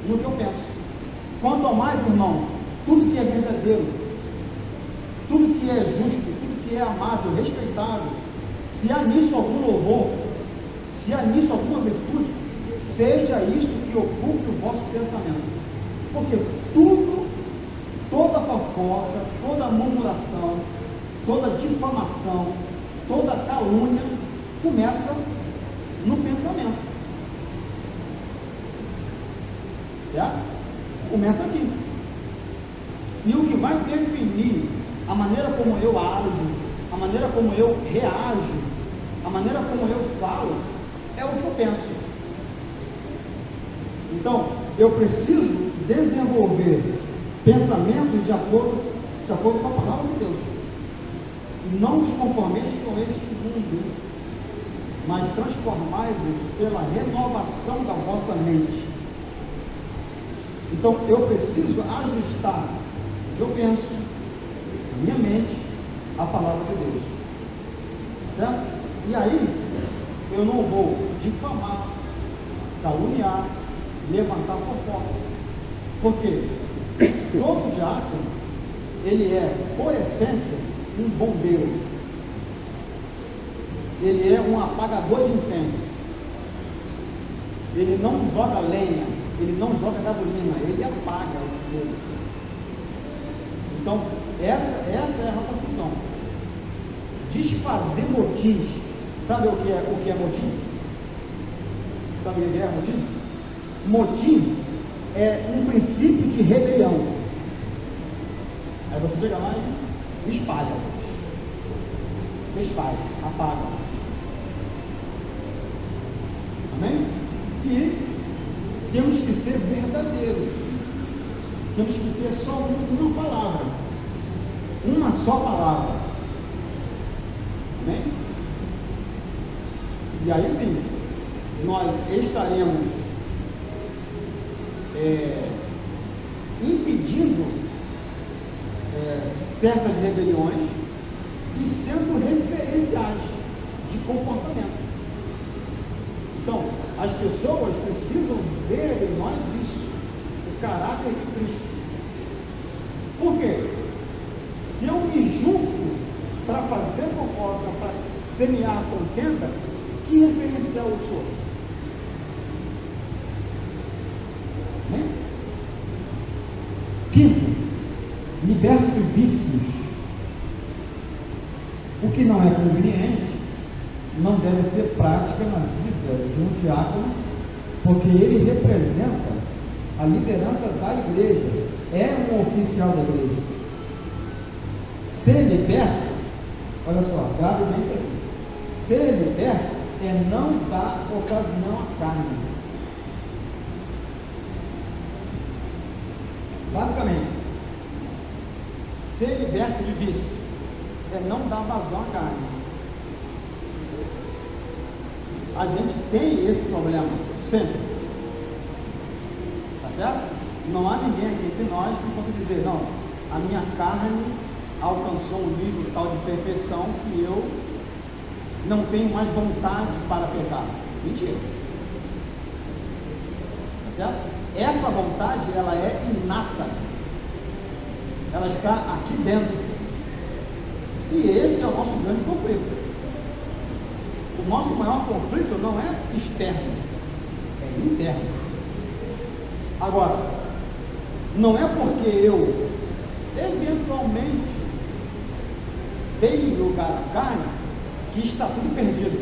no que eu penso. Quanto a mais, irmão, tudo que é verdadeiro, tudo que é justo, tudo que é amável, respeitável, se há nisso algum louvor, se há nisso alguma virtude, seja isso que ocupe o vosso pensamento. Porque toda fofoca, toda murmuração, toda difamação, toda calúnia começa no pensamento. Certo? Começa aqui. E o que vai definir a maneira como eu ajo, a maneira como eu reajo, a maneira como eu falo, é o que eu penso. Então, eu preciso desenvolver pensamentos de acordo com a palavra de Deus. Não vos conformeis com este mundo, mas transformai-vos pela renovação da vossa mente. Então, eu preciso ajustar o que eu penso, a minha mente, à palavra de Deus. Certo? E aí, eu não vou difamar, caluniar, levantar fofoca. Porque todo diácono, ele é, por essência, um bombeiro. Ele é um apagador de incêndios. Ele não joga lenha, ele não joga gasolina, ele apaga o fogo. Então, essa é a nossa função. Desfazer motins. Sabe o que é motim? Sabe o que é motim? Motim é um princípio de rebelião. Aí você chega lá e espalha, desfaz, apaga. Amém? E temos que ser verdadeiros. Temos que ter só uma palavra, uma só palavra. Amém? E aí sim, nós estaremos impedindo certas rebeliões e sendo referenciais de comportamento. Então, as pessoas precisam ver em nós isso, o caráter de Cristo. Por quê? Se eu me junto para fazer fofoca, para semear contenda, que referencial eu sou? Amém? Quinto, liberto de vícios. O que não é conveniente não deve ser prática na vida de um diácono, porque ele representa a liderança da igreja, é um oficial da igreja. Ser liberto, olha só, grave bem isso aqui. Ser liberto é não dar ocasião à carne. Basicamente, ser liberto de vícios é não dar vazão à carne. A gente tem esse problema sempre, tá certo? Não há ninguém aqui entre nós que possa dizer, não, a minha carne alcançou um nível tal de perfeição que eu não tenho mais vontade para pecar. Mentira. Tá certo? Essa vontade, ela é inata. Ela está aqui dentro. E esse é o nosso grande conflito. O nosso maior conflito não é externo, é interno. Agora, não é porque eu eventualmente dei lugar à carne que está tudo perdido.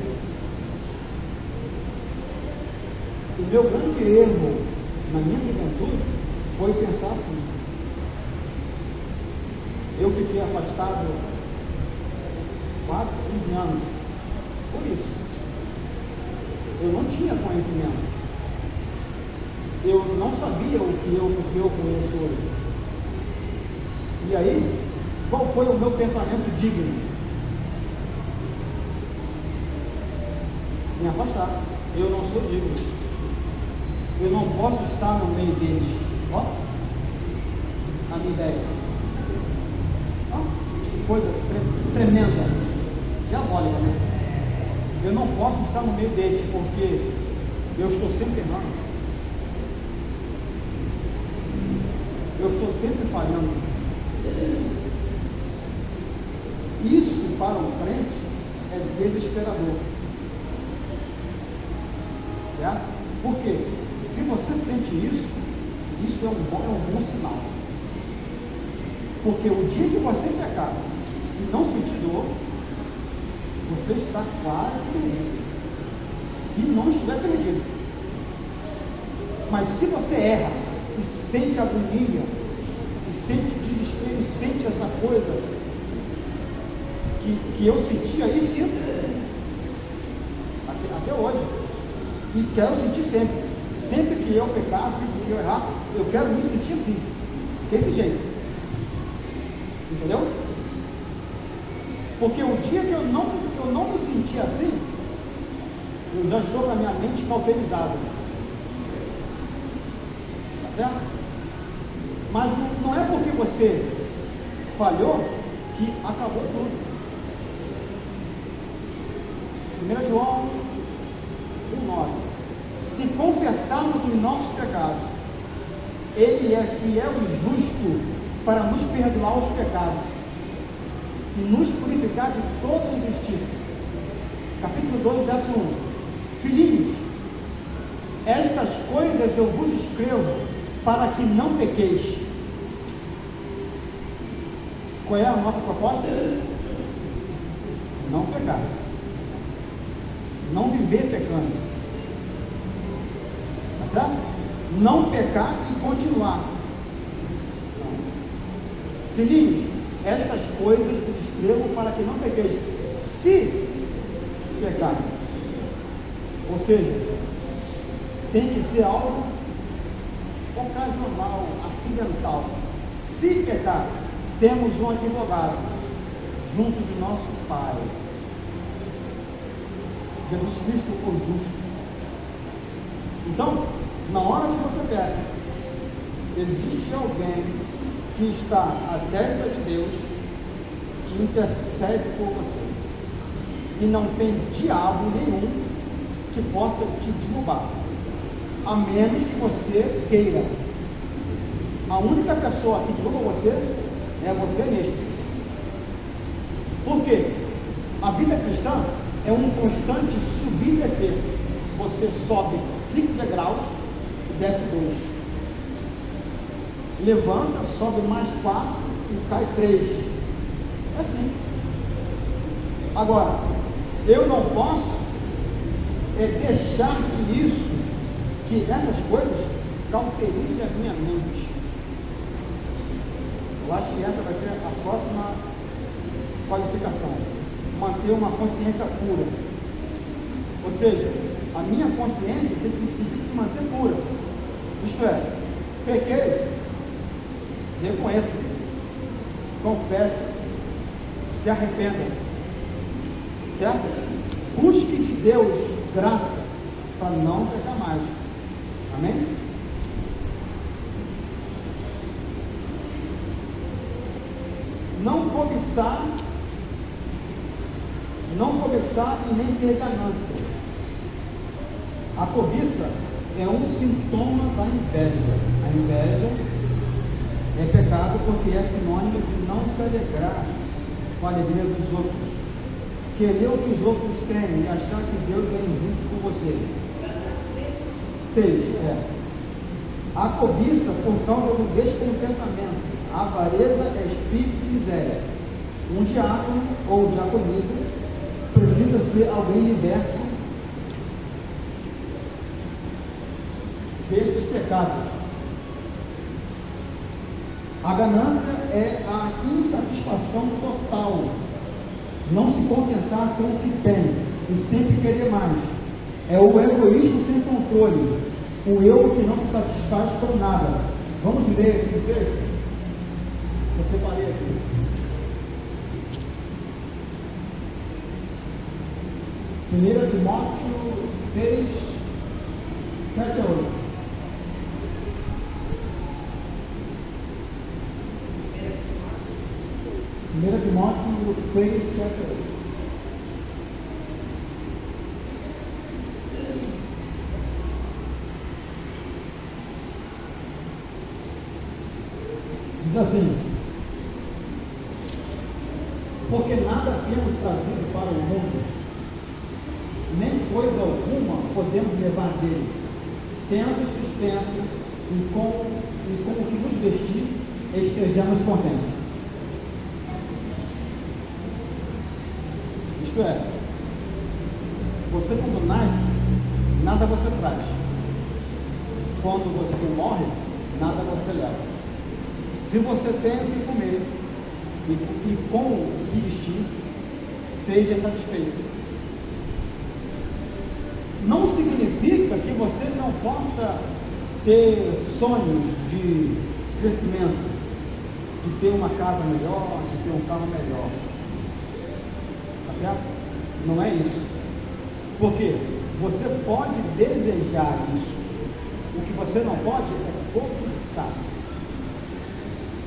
O meu grande erro na minha juventude foi pensar assim. Eu fiquei afastado quase 15 anos por isso. Eu não tinha conhecimento. Eu não sabia o que eu conheço hoje. E aí, qual foi o meu pensamento digno? Me afastar. Eu não sou digno. Eu não posso estar no meio deles. Ó, a minha ideia. Ó, coisa tremenda, diabólica, né? Eu não posso estar no meio deles, porque eu estou sempre errando. Eu estou sempre falhando. Isso, para o crente, é desesperador. Certo? Por quê? Se você sente isso, isso é um bom sinal. Porque o dia que você pecar e não sentir dor, você está quase perdido. Se não estiver perdido. Mas se você erra e sente agonia, e sente desespero, e sente essa coisa que eu sentia e sinto até hoje, e quero sentir sempre. Sempre que eu pecar, sempre que eu errar, eu quero me sentir assim, desse jeito. Entendeu? Porque o dia que eu não me sentir assim, eu já estou com a minha mente cauterizada. Tá certo? Mas não é porque você falhou que acabou tudo. 1 João 1,9. Se confessarmos os nossos pecados, Ele é fiel e justo para nos perdoar os pecados e nos purificar de toda injustiça. Capítulo 2, verso 1. Filhinhos, estas coisas eu vos escrevo para que não pequeis. Qual é a nossa proposta? Não pecar. Não viver pecando. Tá certo? Não pecar e continuar. Filhinhos, estas coisas vos escrevo para que não pequeis. Se pecar. Ou seja, tem que ser algo ocasional, acidental. Se pecar, temos um advogado junto de nosso Pai, Jesus Cristo, o justo. Então, na hora que você peca, existe alguém que está à destra de Deus, que intercede por você, e não tem diabo nenhum que possa te derrubar, a menos que você queira. A única pessoa que derruba você é você mesmo. Por quê? A vida cristã é um constante subir e descer. Você sobe 5 degraus e desce 2. Levanta, sobe mais 4 e cai 3. É assim. Agora, eu não posso deixar que essas coisas cauterizem a minha mente. Eu acho que essa vai ser a próxima qualificação. Manter uma consciência pura. Ou seja, a minha consciência tem que se manter pura. Isto é, pequei, reconheça, confesse, se arrependa, certo? Busque de Deus graça para não pecar mais. Amém? Não cobiçar e nem ter ganância. A cobiça é um sintoma da inveja. A inveja é pecado porque é sinônimo de não se alegrar com a alegria dos outros. Querer o que os outros têm e achar que Deus é injusto com você. 6. A cobiça por causa do descontentamento. A avareza é espírito de miséria. Um diácono ou diaconisa precisa ser alguém liberto desses pecados. A ganância é a insatisfação total, não se contentar com o que tem e sempre querer mais. É o egoísmo sem controle, o eu que não se satisfaz com nada. Vamos ler aqui o texto? Eu separei aqui. Primeiro Timóteo 6, 7 a 8. 1 Timóteo 6, 7 a 8. Diz assim: porque nada temos trazido para o mundo, nem coisa alguma podemos levar dele, tendo sustento e com o que nos vestir, estejamos contentes. Isto é, você quando nasce, nada você traz. Quando você morre, nada você leva. Se você tem o que comer e com o que vestir, seja satisfeito. Não significa que você não possa ter sonhos de crescimento, de ter uma casa melhor, de ter um carro melhor. Tá certo? Não é isso. Porque você pode desejar isso. O que você não pode é cobiçar.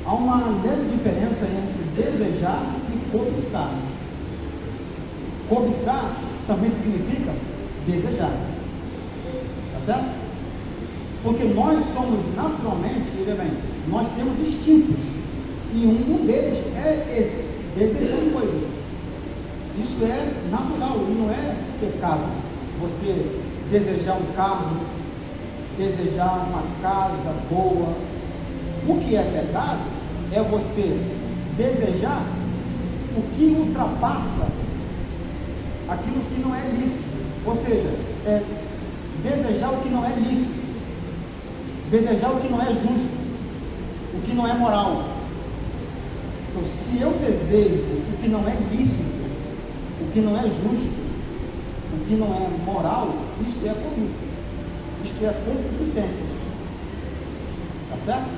Há uma leve diferença entre desejar e cobiçar. Cobiçar também significa desejar. Tá certo? Porque nós somos naturalmente, veja bem, nós temos instintos. E um deles é esse, desejar coisas. Isso é natural e não é pecado. Você desejar um carro, desejar uma casa boa. O que é pecado é você desejar o que ultrapassa aquilo que não é lícito. Ou seja, é desejar o que não é lícito, desejar o que não é justo, o que não é moral. Então, se eu desejo o que não é lícito, o que não é justo, o que não é moral, isto é cobiça, isto é concupiscência. Tá certo?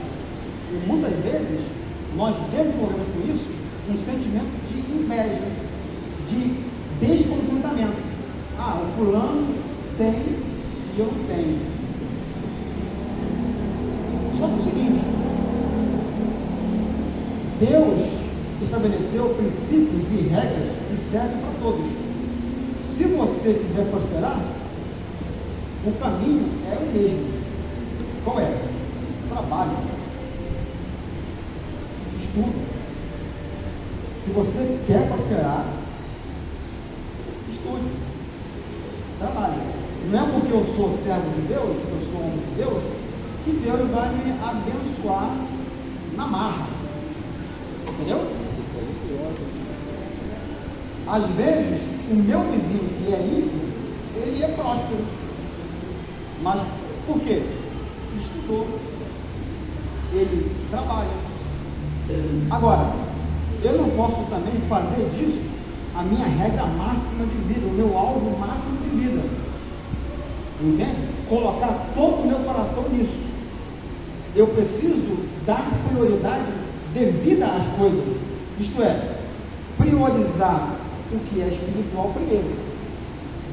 E muitas vezes nós desenvolvemos com isso um sentimento de inveja, de descontentamento. Ah, o fulano tem e eu não tenho. Só que é o seguinte: Deus estabeleceu princípios e regras que servem para todos. Se você quiser prosperar, o caminho é o mesmo. Qual é? Trabalho, estudo. Se você quer prosperar, estude, trabalhe. Não é porque eu sou servo de Deus, eu sou homem de Deus, que Deus vai me abençoar na marra. Entendeu? Às vezes, o meu vizinho que é ímpio, ele é próspero. Mas por quê? Ele estudou. Ele trabalha. Agora, eu não posso também fazer disso a minha regra máxima de vida, o meu alvo máximo de vida. Entende? Colocar todo o meu coração nisso. Eu preciso dar prioridade devida às coisas. Isto é, priorizar o que é espiritual primeiro.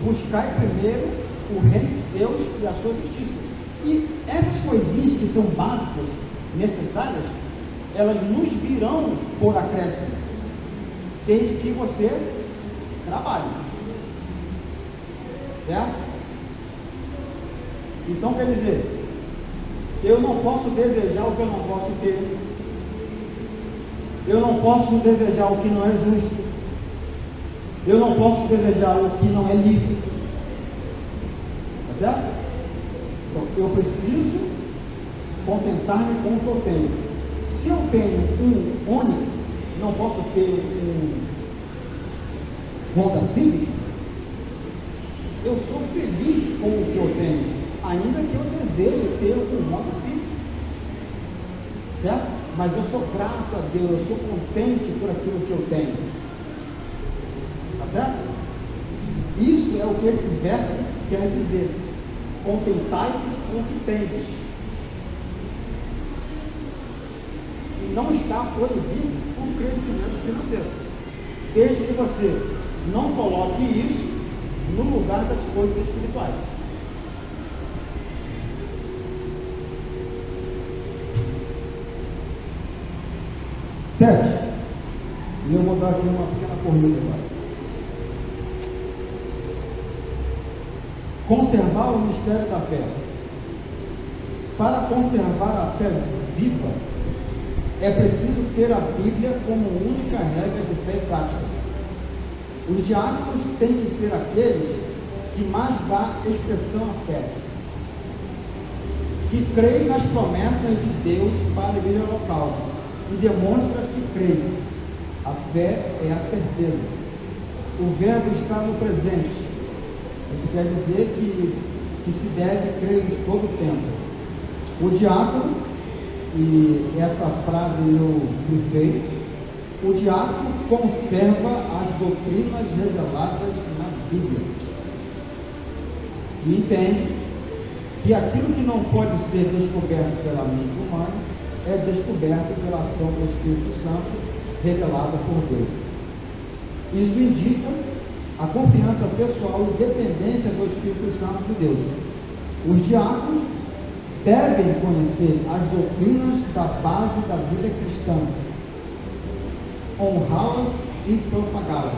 Buscar primeiro o reino de Deus e a sua justiça. E essas coisinhas que são básicas, necessárias, elas nos virão por acréscimo, desde que você trabalhe. Certo? Então, quer dizer, eu não posso desejar o que eu não posso ter. Eu não posso desejar o que não é justo. Eu não posso desejar o que não é lícito. Tá certo? Então, eu preciso contentar-me com o que eu tenho. Se eu tenho um Onix, não posso ter um Honda Civic, eu sou feliz com o que eu tenho, ainda que eu deseje ter um Honda Civic. Certo? Mas eu sou grato a Deus, eu sou contente por aquilo que eu tenho. Tá certo? Isso é o que esse verso quer dizer. Contentai-vos com o que tendes. E não está proibido o crescimento financeiro, desde que você não coloque isso no lugar das coisas espirituais. Sete. E eu vou dar aqui uma pequena corrida agora. Conservar o mistério da fé. Para conservar a fé viva, é preciso ter a Bíblia como única regra de fé prática. Os diáconos têm que ser aqueles que mais dá expressão à fé, que creem nas promessas de Deus para a igreja local e demonstra que creem. A fé é a certeza. O verbo está no presente. Isso quer dizer que se deve crer em todo o tempo. O diácono, e essa frase eu grifei, o diácono conserva as doutrinas reveladas na Bíblia e entende que aquilo que não pode ser descoberto pela mente humana é descoberto pela ação do Espírito Santo revelada por Deus. Isso indica a confiança pessoal e dependência do Espírito Santo de Deus. Os diáconos devem conhecer as doutrinas da base da vida cristã, honrá-las e propagá-las.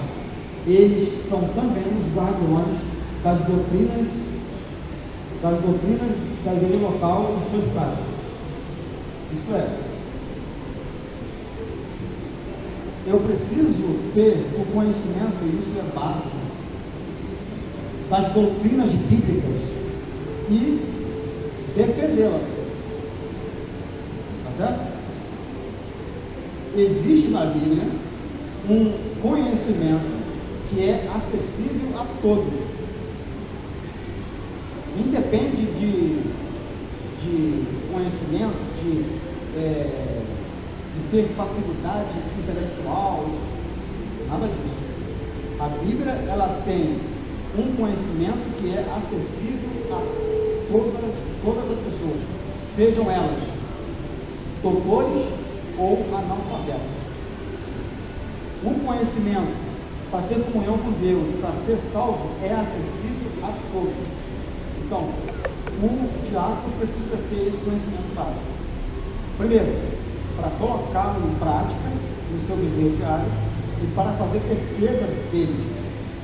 Eles são também os guardiões das doutrinas da igreja local e suas práticas. Isto é, eu preciso ter o conhecimento, e isso é básico, das doutrinas bíblicas e defendê-las. Tá certo? Existe na Bíblia um conhecimento que é acessível a todos. Independe de conhecimento, de ter facilidade intelectual, nada disso. A Bíblia, ela tem um conhecimento que é acessível a todas as pessoas, sejam elas doutores ou analfabetos. Um conhecimento para ter comunhão com Deus, para ser salvo, é acessível a todos. Então, o diácono precisa ter esse conhecimento básico. Primeiro, para colocá-lo em prática no seu viver diário e para fazer defesa dele.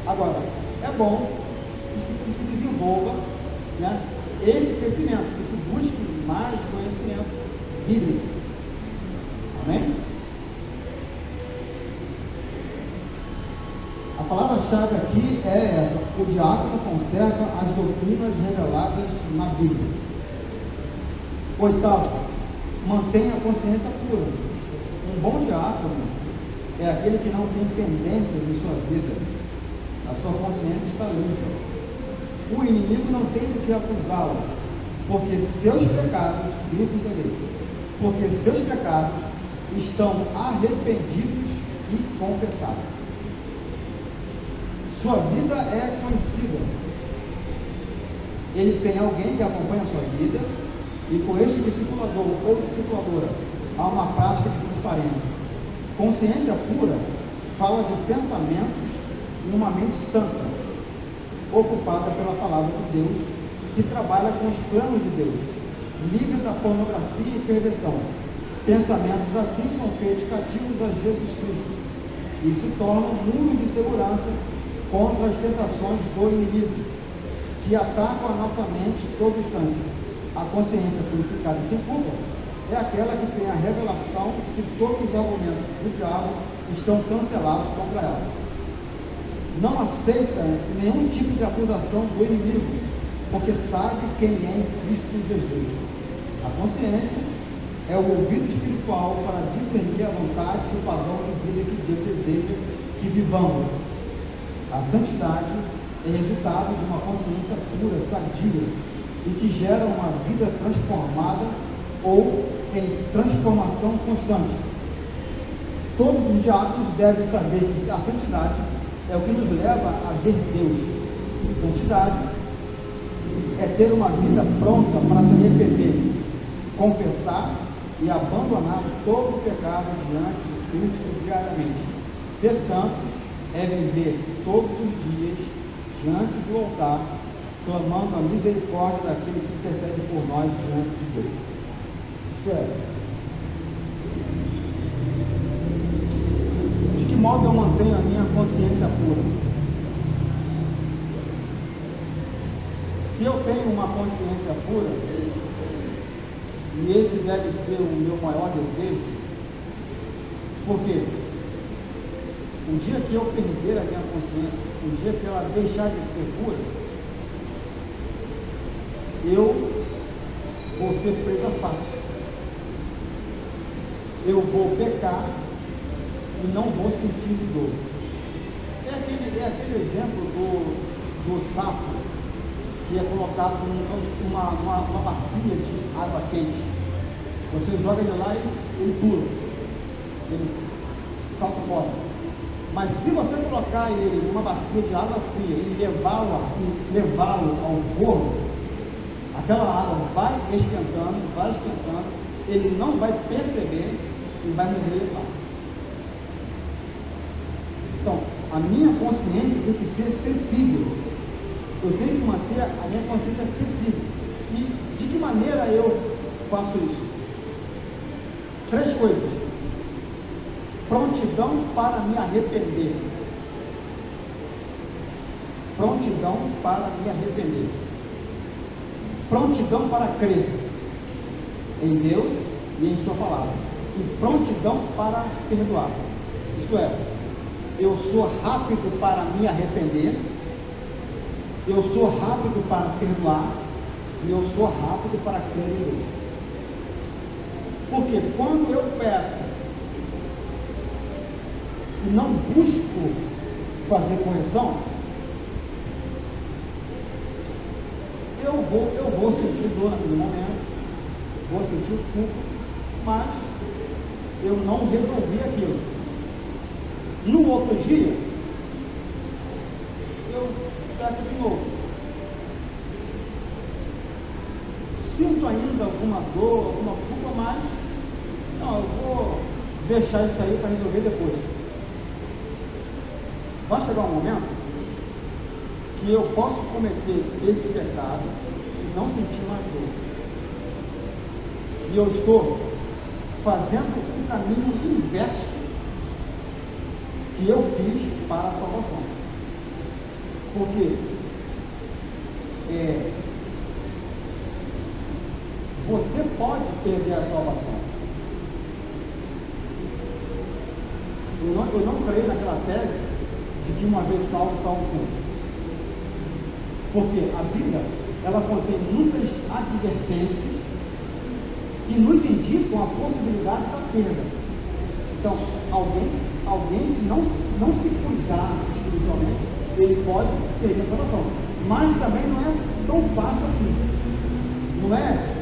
Agora, é bom que se desenvolva, né, esse crescimento, que se busque mais conhecimento bíblico. Amém? A palavra-chave aqui é essa: o diácono conserva as doutrinas reveladas na Bíblia. Oitavo, mantenha a consciência pura. Um bom diácono é aquele que não tem pendências em sua vida. A sua consciência está limpa. O inimigo não tem do que acusá-lo, porque seus pecados, porque seus pecados estão arrependidos e confessados. Sua vida é conhecida. Ele tem alguém que acompanha a sua vida, e com este discipulador ou discipuladora há uma prática de transparência. Consciência pura fala de pensamentos e uma mente santa, ocupada pela palavra de Deus, que trabalha com os planos de Deus, livre da pornografia e perversão. Pensamentos assim são feitos cativos a Jesus Cristo e se tornam muros de segurança contra as tentações do inimigo, que atacam a nossa mente todo instante. A consciência purificada e sem culpa é aquela que tem a revelação de que todos os argumentos do diabo estão cancelados contra ela. Não aceita nenhum tipo de acusação do inimigo, porque sabe quem é em Cristo Jesus. A consciência é o ouvido espiritual para discernir a vontade e o padrão de vida que Deus deseja que vivamos. A santidade é resultado de uma consciência pura, sadia, e que gera uma vida transformada ou em transformação constante. Todos os diáconos devem saber que a santidade é o que nos leva a ver Deus. Santidade é ter uma vida pronta para se arrepender, confessar e abandonar todo o pecado diante de Cristo diariamente. Ser santo é viver todos os dias diante do altar, clamando a misericórdia daquele que intercede por nós diante de Deus. Isto é, de que modo eu mantenho a minha consciência pura? Se eu tenho uma consciência pura, e esse deve ser o meu maior desejo, porque um dia que eu perder a minha consciência, um dia que ela deixar de ser pura, eu vou ser presa fácil. Eu vou pecar e não vou sentir dor. É aquele exemplo do sapo que é colocado numa bacia de água quente. Você joga ele lá e ele pula, ele salta fora. Mas se você colocar ele numa bacia de água fria e levá-lo ao forno, aquela água vai esquentando, ele não vai perceber e vai morrer lá. Então, a minha consciência tem que ser sensível. Eu tenho que manter a minha consciência sensível. E de que maneira eu faço isso? 3 coisas. Prontidão para me arrepender. Prontidão para me arrepender. Prontidão para crer em Deus e em Sua palavra. E prontidão para perdoar. Isto é, eu sou rápido para me arrepender, eu sou rápido para perdoar e eu sou rápido para crer em Deus. Porque quando eu peco e não busco fazer correção, eu vou sentir dor naquele momento, vou sentir culpa, mas eu não resolvi aquilo. No outro dia, eu peco de novo. Sinto ainda alguma dor, alguma culpa, mas não, eu vou deixar isso aí para resolver depois. Vai chegar um momento que eu posso cometer esse pecado e não sentir mais dor. E eu estou fazendo um caminho inverso que eu fiz para a salvação. Porque você pode perder a salvação. Eu não creio naquela tese de que uma vez salvo, salvo sempre. Porque a Bíblia, ela contém muitas advertências que nos indicam a possibilidade da perda. Então, alguém se não se cuidar espiritualmente, ele pode perder a salvação. Mas também não é tão fácil assim. Não é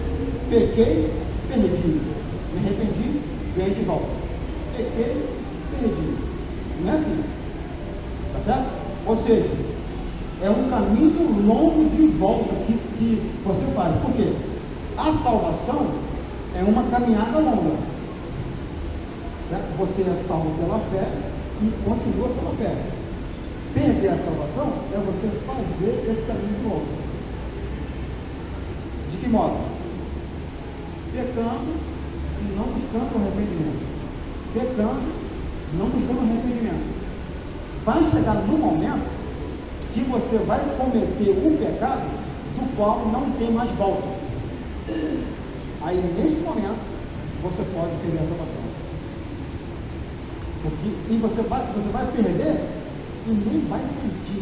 pequei, perdi. Me arrependi, ganhei de volta. Pequei, perdi. Não é assim. Tá certo? Ou seja, é um caminho longo de volta que você faz. Por quê? A salvação é uma caminhada longa. Certo? Você é salvo pela fé e continua pela fé. Perder a salvação é você fazer esse caminho de volta. De que modo? Pecando e não buscando arrependimento. Pecando e não buscando arrependimento. Vai chegar no momento que você vai cometer um pecado do qual não tem mais volta. Aí, nesse momento, você pode perder a salvação. E você vai perder e nem vai sentir.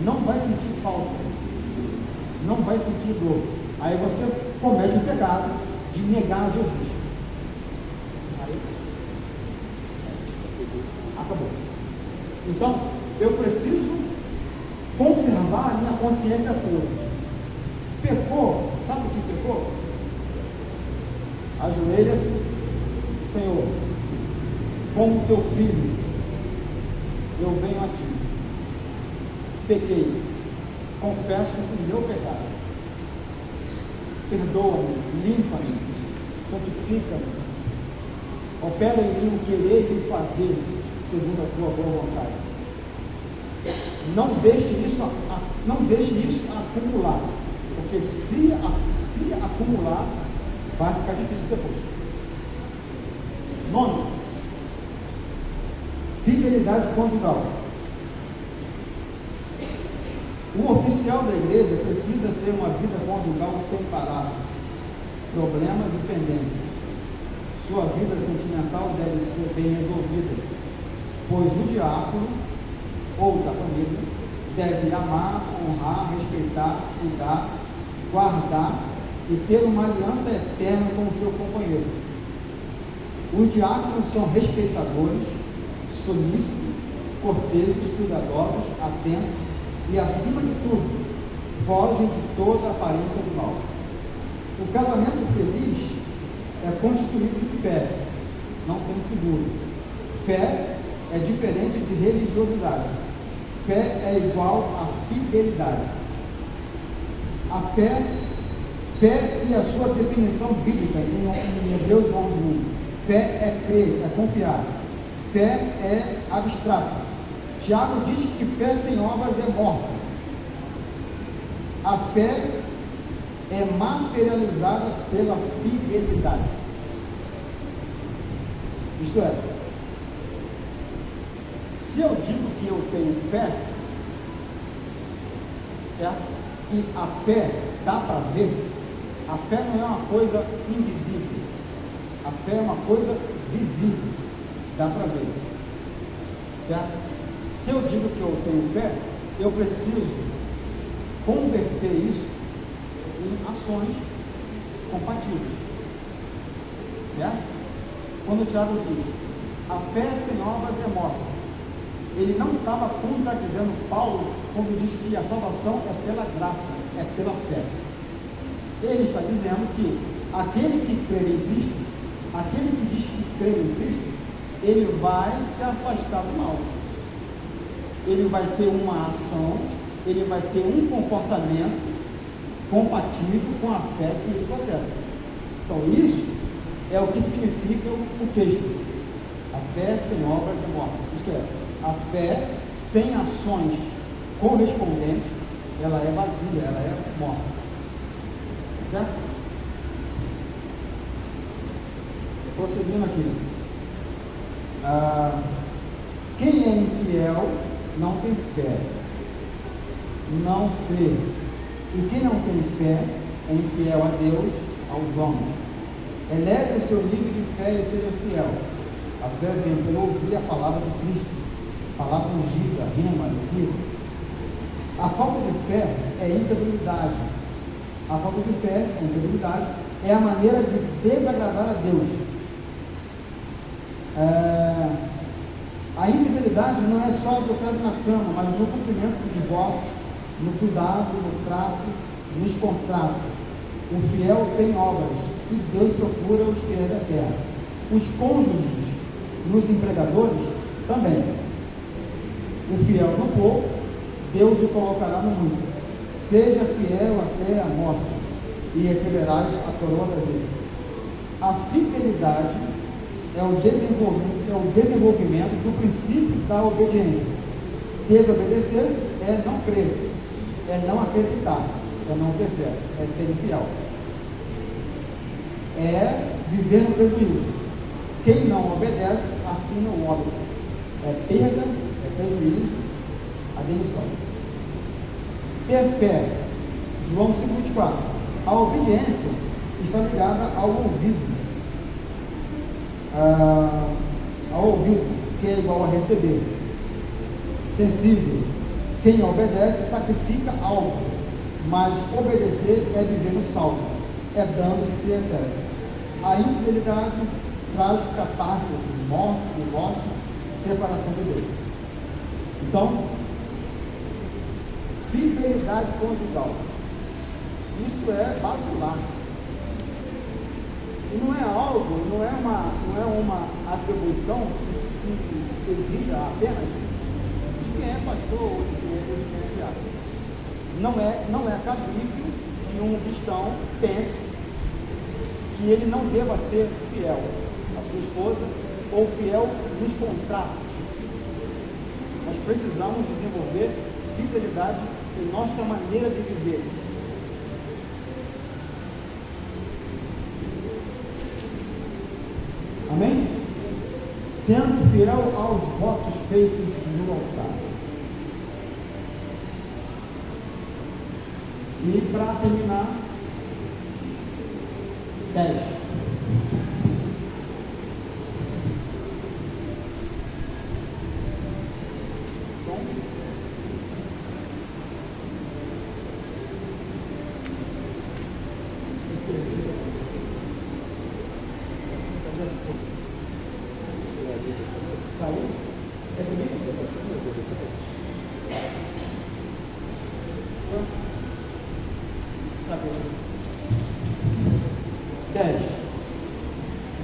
Não vai sentir falta. Não vai sentir dor. Aí você comete o pecado de negar Jesus. Aí, acabou. Então, eu preciso conservar a minha consciência pura. Pecou, sabe o que pecou? Ajoelha-se, Senhor, como teu filho, eu venho a ti. Pequei, confesso o meu pecado. Perdoa-me, limpa-me, santifica-me. Opera em mim o querer e o fazer, segundo a tua boa vontade. Não deixe isso acumular, porque se acumular, vai ficar difícil depois. 9. Fidelidade conjugal. O oficial da igreja precisa ter uma vida conjugal sem embaraços, problemas e pendências. Sua vida sentimental deve ser bem resolvida, pois o diácono ou diaconisa deve amar, honrar, respeitar, cuidar, guardar e ter uma aliança eterna com o seu companheiro. Os diáconos são respeitadores, solícitos, corteses, cuidadosos, atentos e, acima de tudo, fogem de toda aparência do mal. O casamento feliz é constituído de fé, não tem seguro. Fé é diferente de religiosidade. Fé é igual a fidelidade. A fé e a sua definição bíblica em Hebreus 11:1. Fé é crer, é confiar. Fé é abstrato. Tiago diz que fé sem obras é morta. A fé é materializada pela fidelidade. Isto é, se eu digo que eu tenho fé, certo? E a fé dá para ver, a fé não é uma coisa invisível, a fé é uma coisa visível, dá para ver, certo? Se eu digo que eu tenho fé, eu preciso converter isso em ações compatíveis, certo? Quando o Tiago diz, a fé sem obras é morta, ele não estava contradizendo Paulo quando diz que a salvação é pela graça, é pela fé. Ele está dizendo que aquele que crê em Cristo, aquele que diz que crê em Cristo, ele vai se afastar do mal. Ele vai ter uma ação, ele vai ter um comportamento compatível com a fé que ele processa. Então isso é o que significa o texto. A fé sem obras é morta. Isto é, a fé sem ações correspondentes, ela é vazia, ela é morta. Certo? Prosseguindo aqui. Quem é infiel não tem fé, não crê. E quem não tem fé é infiel a Deus, aos homens. Eleve o seu nível de fé e seja fiel. A fé vem pelo ouvir a palavra de Cristo, palavra ungida, rema, liquido. A falta de fé é incredulidade. A falta de fé, a incredulidade, é a maneira de desagradar a Deus. A infidelidade não é só adultério na cama, mas no cumprimento dos votos, no cuidado, no trato, nos contratos. O fiel tem obras e Deus procura os fiéis da terra. Os cônjuges, nos empregadores, também. O fiel no pouco, Deus o colocará no muito. Seja fiel até a morte e receberás a coroa da vida. A fidelidade é o desenvolvimento do princípio da obediência. Desobedecer é não crer, é não acreditar, é não ter fé, é ser infiel. É viver no prejuízo. Quem não obedece, assina o óbito. É perda, é prejuízo, a demissão. Ter fé, João 5,24. A obediência está ligada ao ouvido. Ao ouvido, que é igual a receber. Sensível. Quem obedece sacrifica algo, mas obedecer é viver no salvo. É dando que se recebe. A infidelidade traz catástrofe, morte, divórcio, separação de Deus. Então, fidelidade conjugal. Isso é basilar. E não é algo, não é uma atribuição que se exija apenas de quem é pastor ou de quem é diácono. Não é cabível que um cristão pense que ele não deva ser fiel à sua esposa ou fiel nos contratos. Nós precisamos desenvolver fidelidade em nossa maneira de viver. Amém? sendo fiel aos votos feitos no altar. E para terminar, 10. Essa aqui? Tá bem. 10.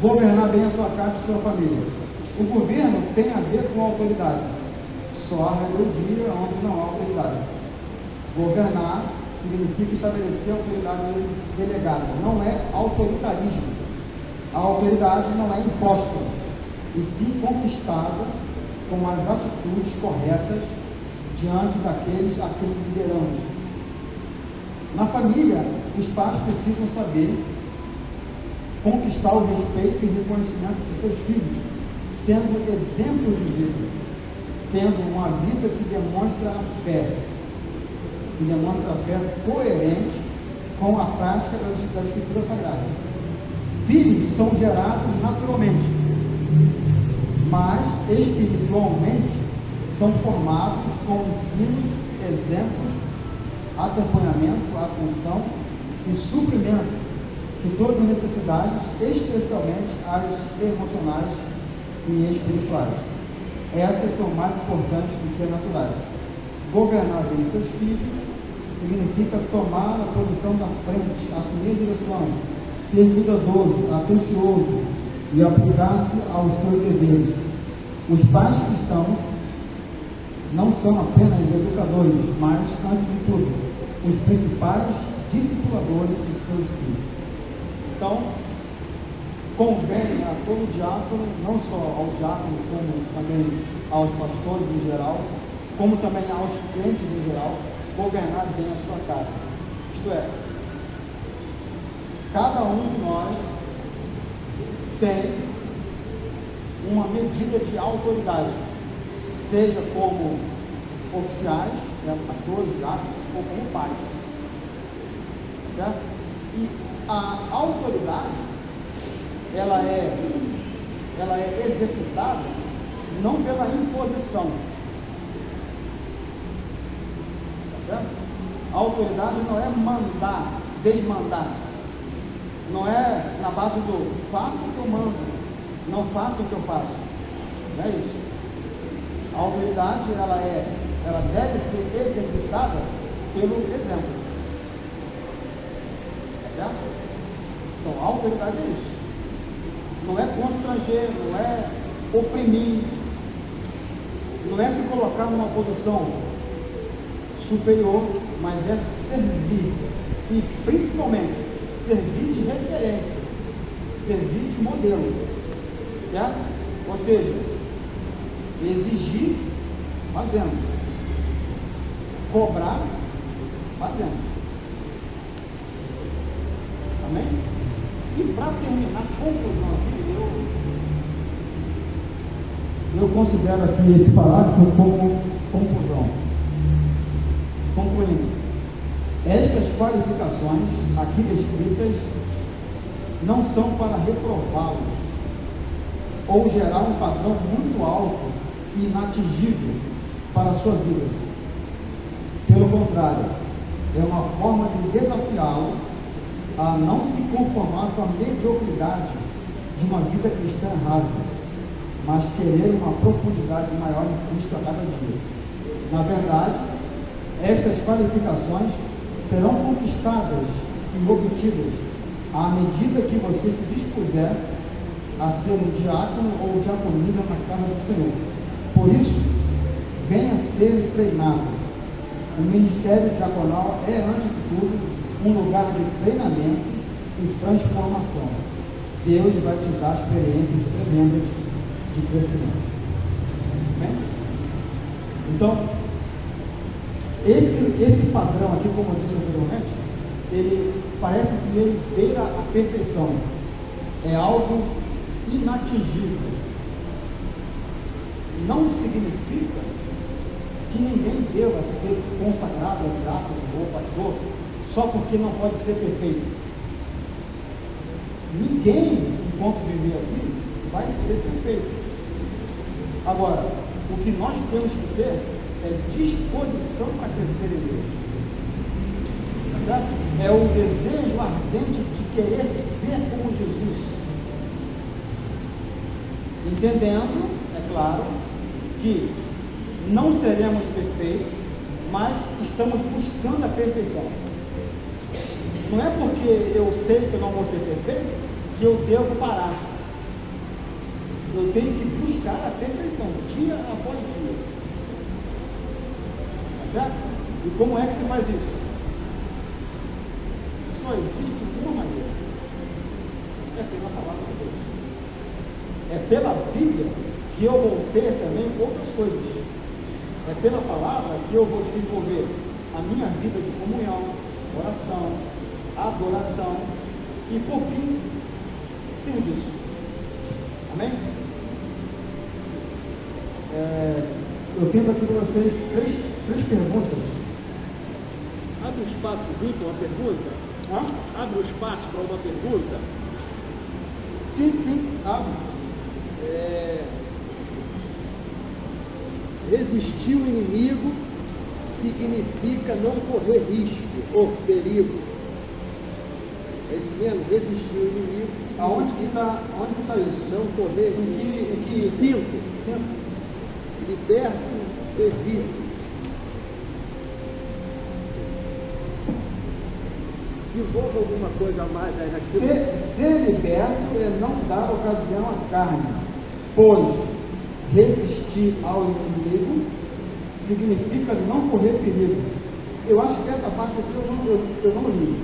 Governar bem a sua casa e sua família. O governo tem a ver com a autoridade. Só há rebeldia onde não há autoridade. Governar significa estabelecer autoridade delegada. Não é autoritarismo. A autoridade não é imposta, e sim conquistada com as atitudes corretas diante daqueles a quem lideramos. Na família, os pais precisam saber conquistar o respeito e reconhecimento de seus filhos, sendo exemplo de vida, tendo uma vida que demonstra a fé coerente com a prática da Escritura Sagrada. Filhos são gerados naturalmente, mas espiritualmente são formados com ensinos, exemplos, acompanhamento, atenção e suprimento de todas as necessidades, especialmente as emocionais e espirituais. Essas são mais importantes do que naturais. Governar bem seus filhos significa tomar a posição da frente, assumir a direção, ser cuidadoso, atencioso e aplicar-se aos seus deveres. Os pais cristãos não são apenas educadores, mas, antes de tudo, os principais discipuladores de seus filhos. Então, convém a todo diácono, não só ao diácono, como também aos pastores em geral, como também aos crentes em geral, governar bem a sua casa. Isto é, cada um de nós tem uma medida de autoridade, seja como oficiais, pastores, diáconos, ou como pais. Certo? E a autoridade, ela é exercitada não pela imposição. Tá certo? A autoridade não é mandar, desmandar. Não é na base do faça o que eu mando, não faça o que eu faço. Não é isso. A autoridade, ela deve ser exercitada pelo exemplo. Tá certo? Então, a autoridade é isso. Não é constranger, não é oprimir, não é se colocar numa posição superior, mas é servir. E, principalmente, servir de referência, servir de modelo, certo? Ou seja, exigir fazendo, cobrar fazendo. Amém? E para terminar, conclusão aqui, eu considero aqui esse parágrafo como conclusão. Concluindo, estas qualificações aqui descritas não são para reprová-los ou gerar um padrão muito alto e inatingível para a sua vida. Pelo contrário, é uma forma de desafiá-lo a não se conformar com a mediocridade de uma vida cristã rasa, mas querer uma profundidade maior em Cristo a cada dia. Na verdade, estas qualificações serão conquistadas e obtidas à medida que você se dispuser a ser um diácono ou diaconisa na casa do Senhor. Por isso, venha ser treinado. O ministério diaconal é, antes de tudo, um lugar de treinamento e transformação. Deus vai te dar experiências tremendas de crescimento. Bem? Então, esse padrão aqui, como eu disse anteriormente, ele parece que ele beira a perfeição. É algo inatingível. não significa que ninguém deva ser consagrado a diácono ou pastor só porque não pode ser perfeito. Ninguém, enquanto viver aqui, vai ser perfeito. Agora, o que nós temos que ter é disposição para crescer em Deus. Tá certo? É o desejo ardente de querer ser como Jesus. Entendendo, é claro, que não seremos perfeitos, mas estamos buscando a perfeição. Não é porque eu sei que eu não vou ser perfeito que eu devo parar. Eu tenho que buscar a perfeição, dia após dia. Tá certo? E como é que se faz isso? Só existe uma maneira. É pela palavra de Deus. É pela Bíblia que eu vou ter também outras coisas. É pela palavra que eu vou desenvolver a minha vida de comunhão, oração, adoração e, por fim, serviço. Amém? Eu tenho aqui para vocês três perguntas.
Abre um espaçozinho para uma pergunta.
Hã?
Abre um espaço para uma pergunta.
Sim, abre.
Resistir o inimigo significa não correr risco ou perigo. É isso mesmo? Resistir o inimigo significa
Aonde que está isso?
não correr
Em que
risco. 5. Liberta os vícios. Desenvolva alguma coisa a mais aí naquilo.
Ser liberto é não dar ocasião à carne, pois resistir ao inimigo significa não correr perigo. Eu acho que essa parte aqui eu não li,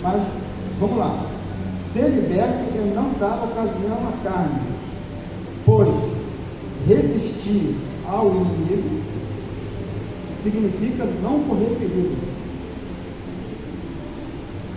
mas vamos lá. Ser liberto é não dar ocasião à carne, pois resistir ao inimigo significa não correr perigo.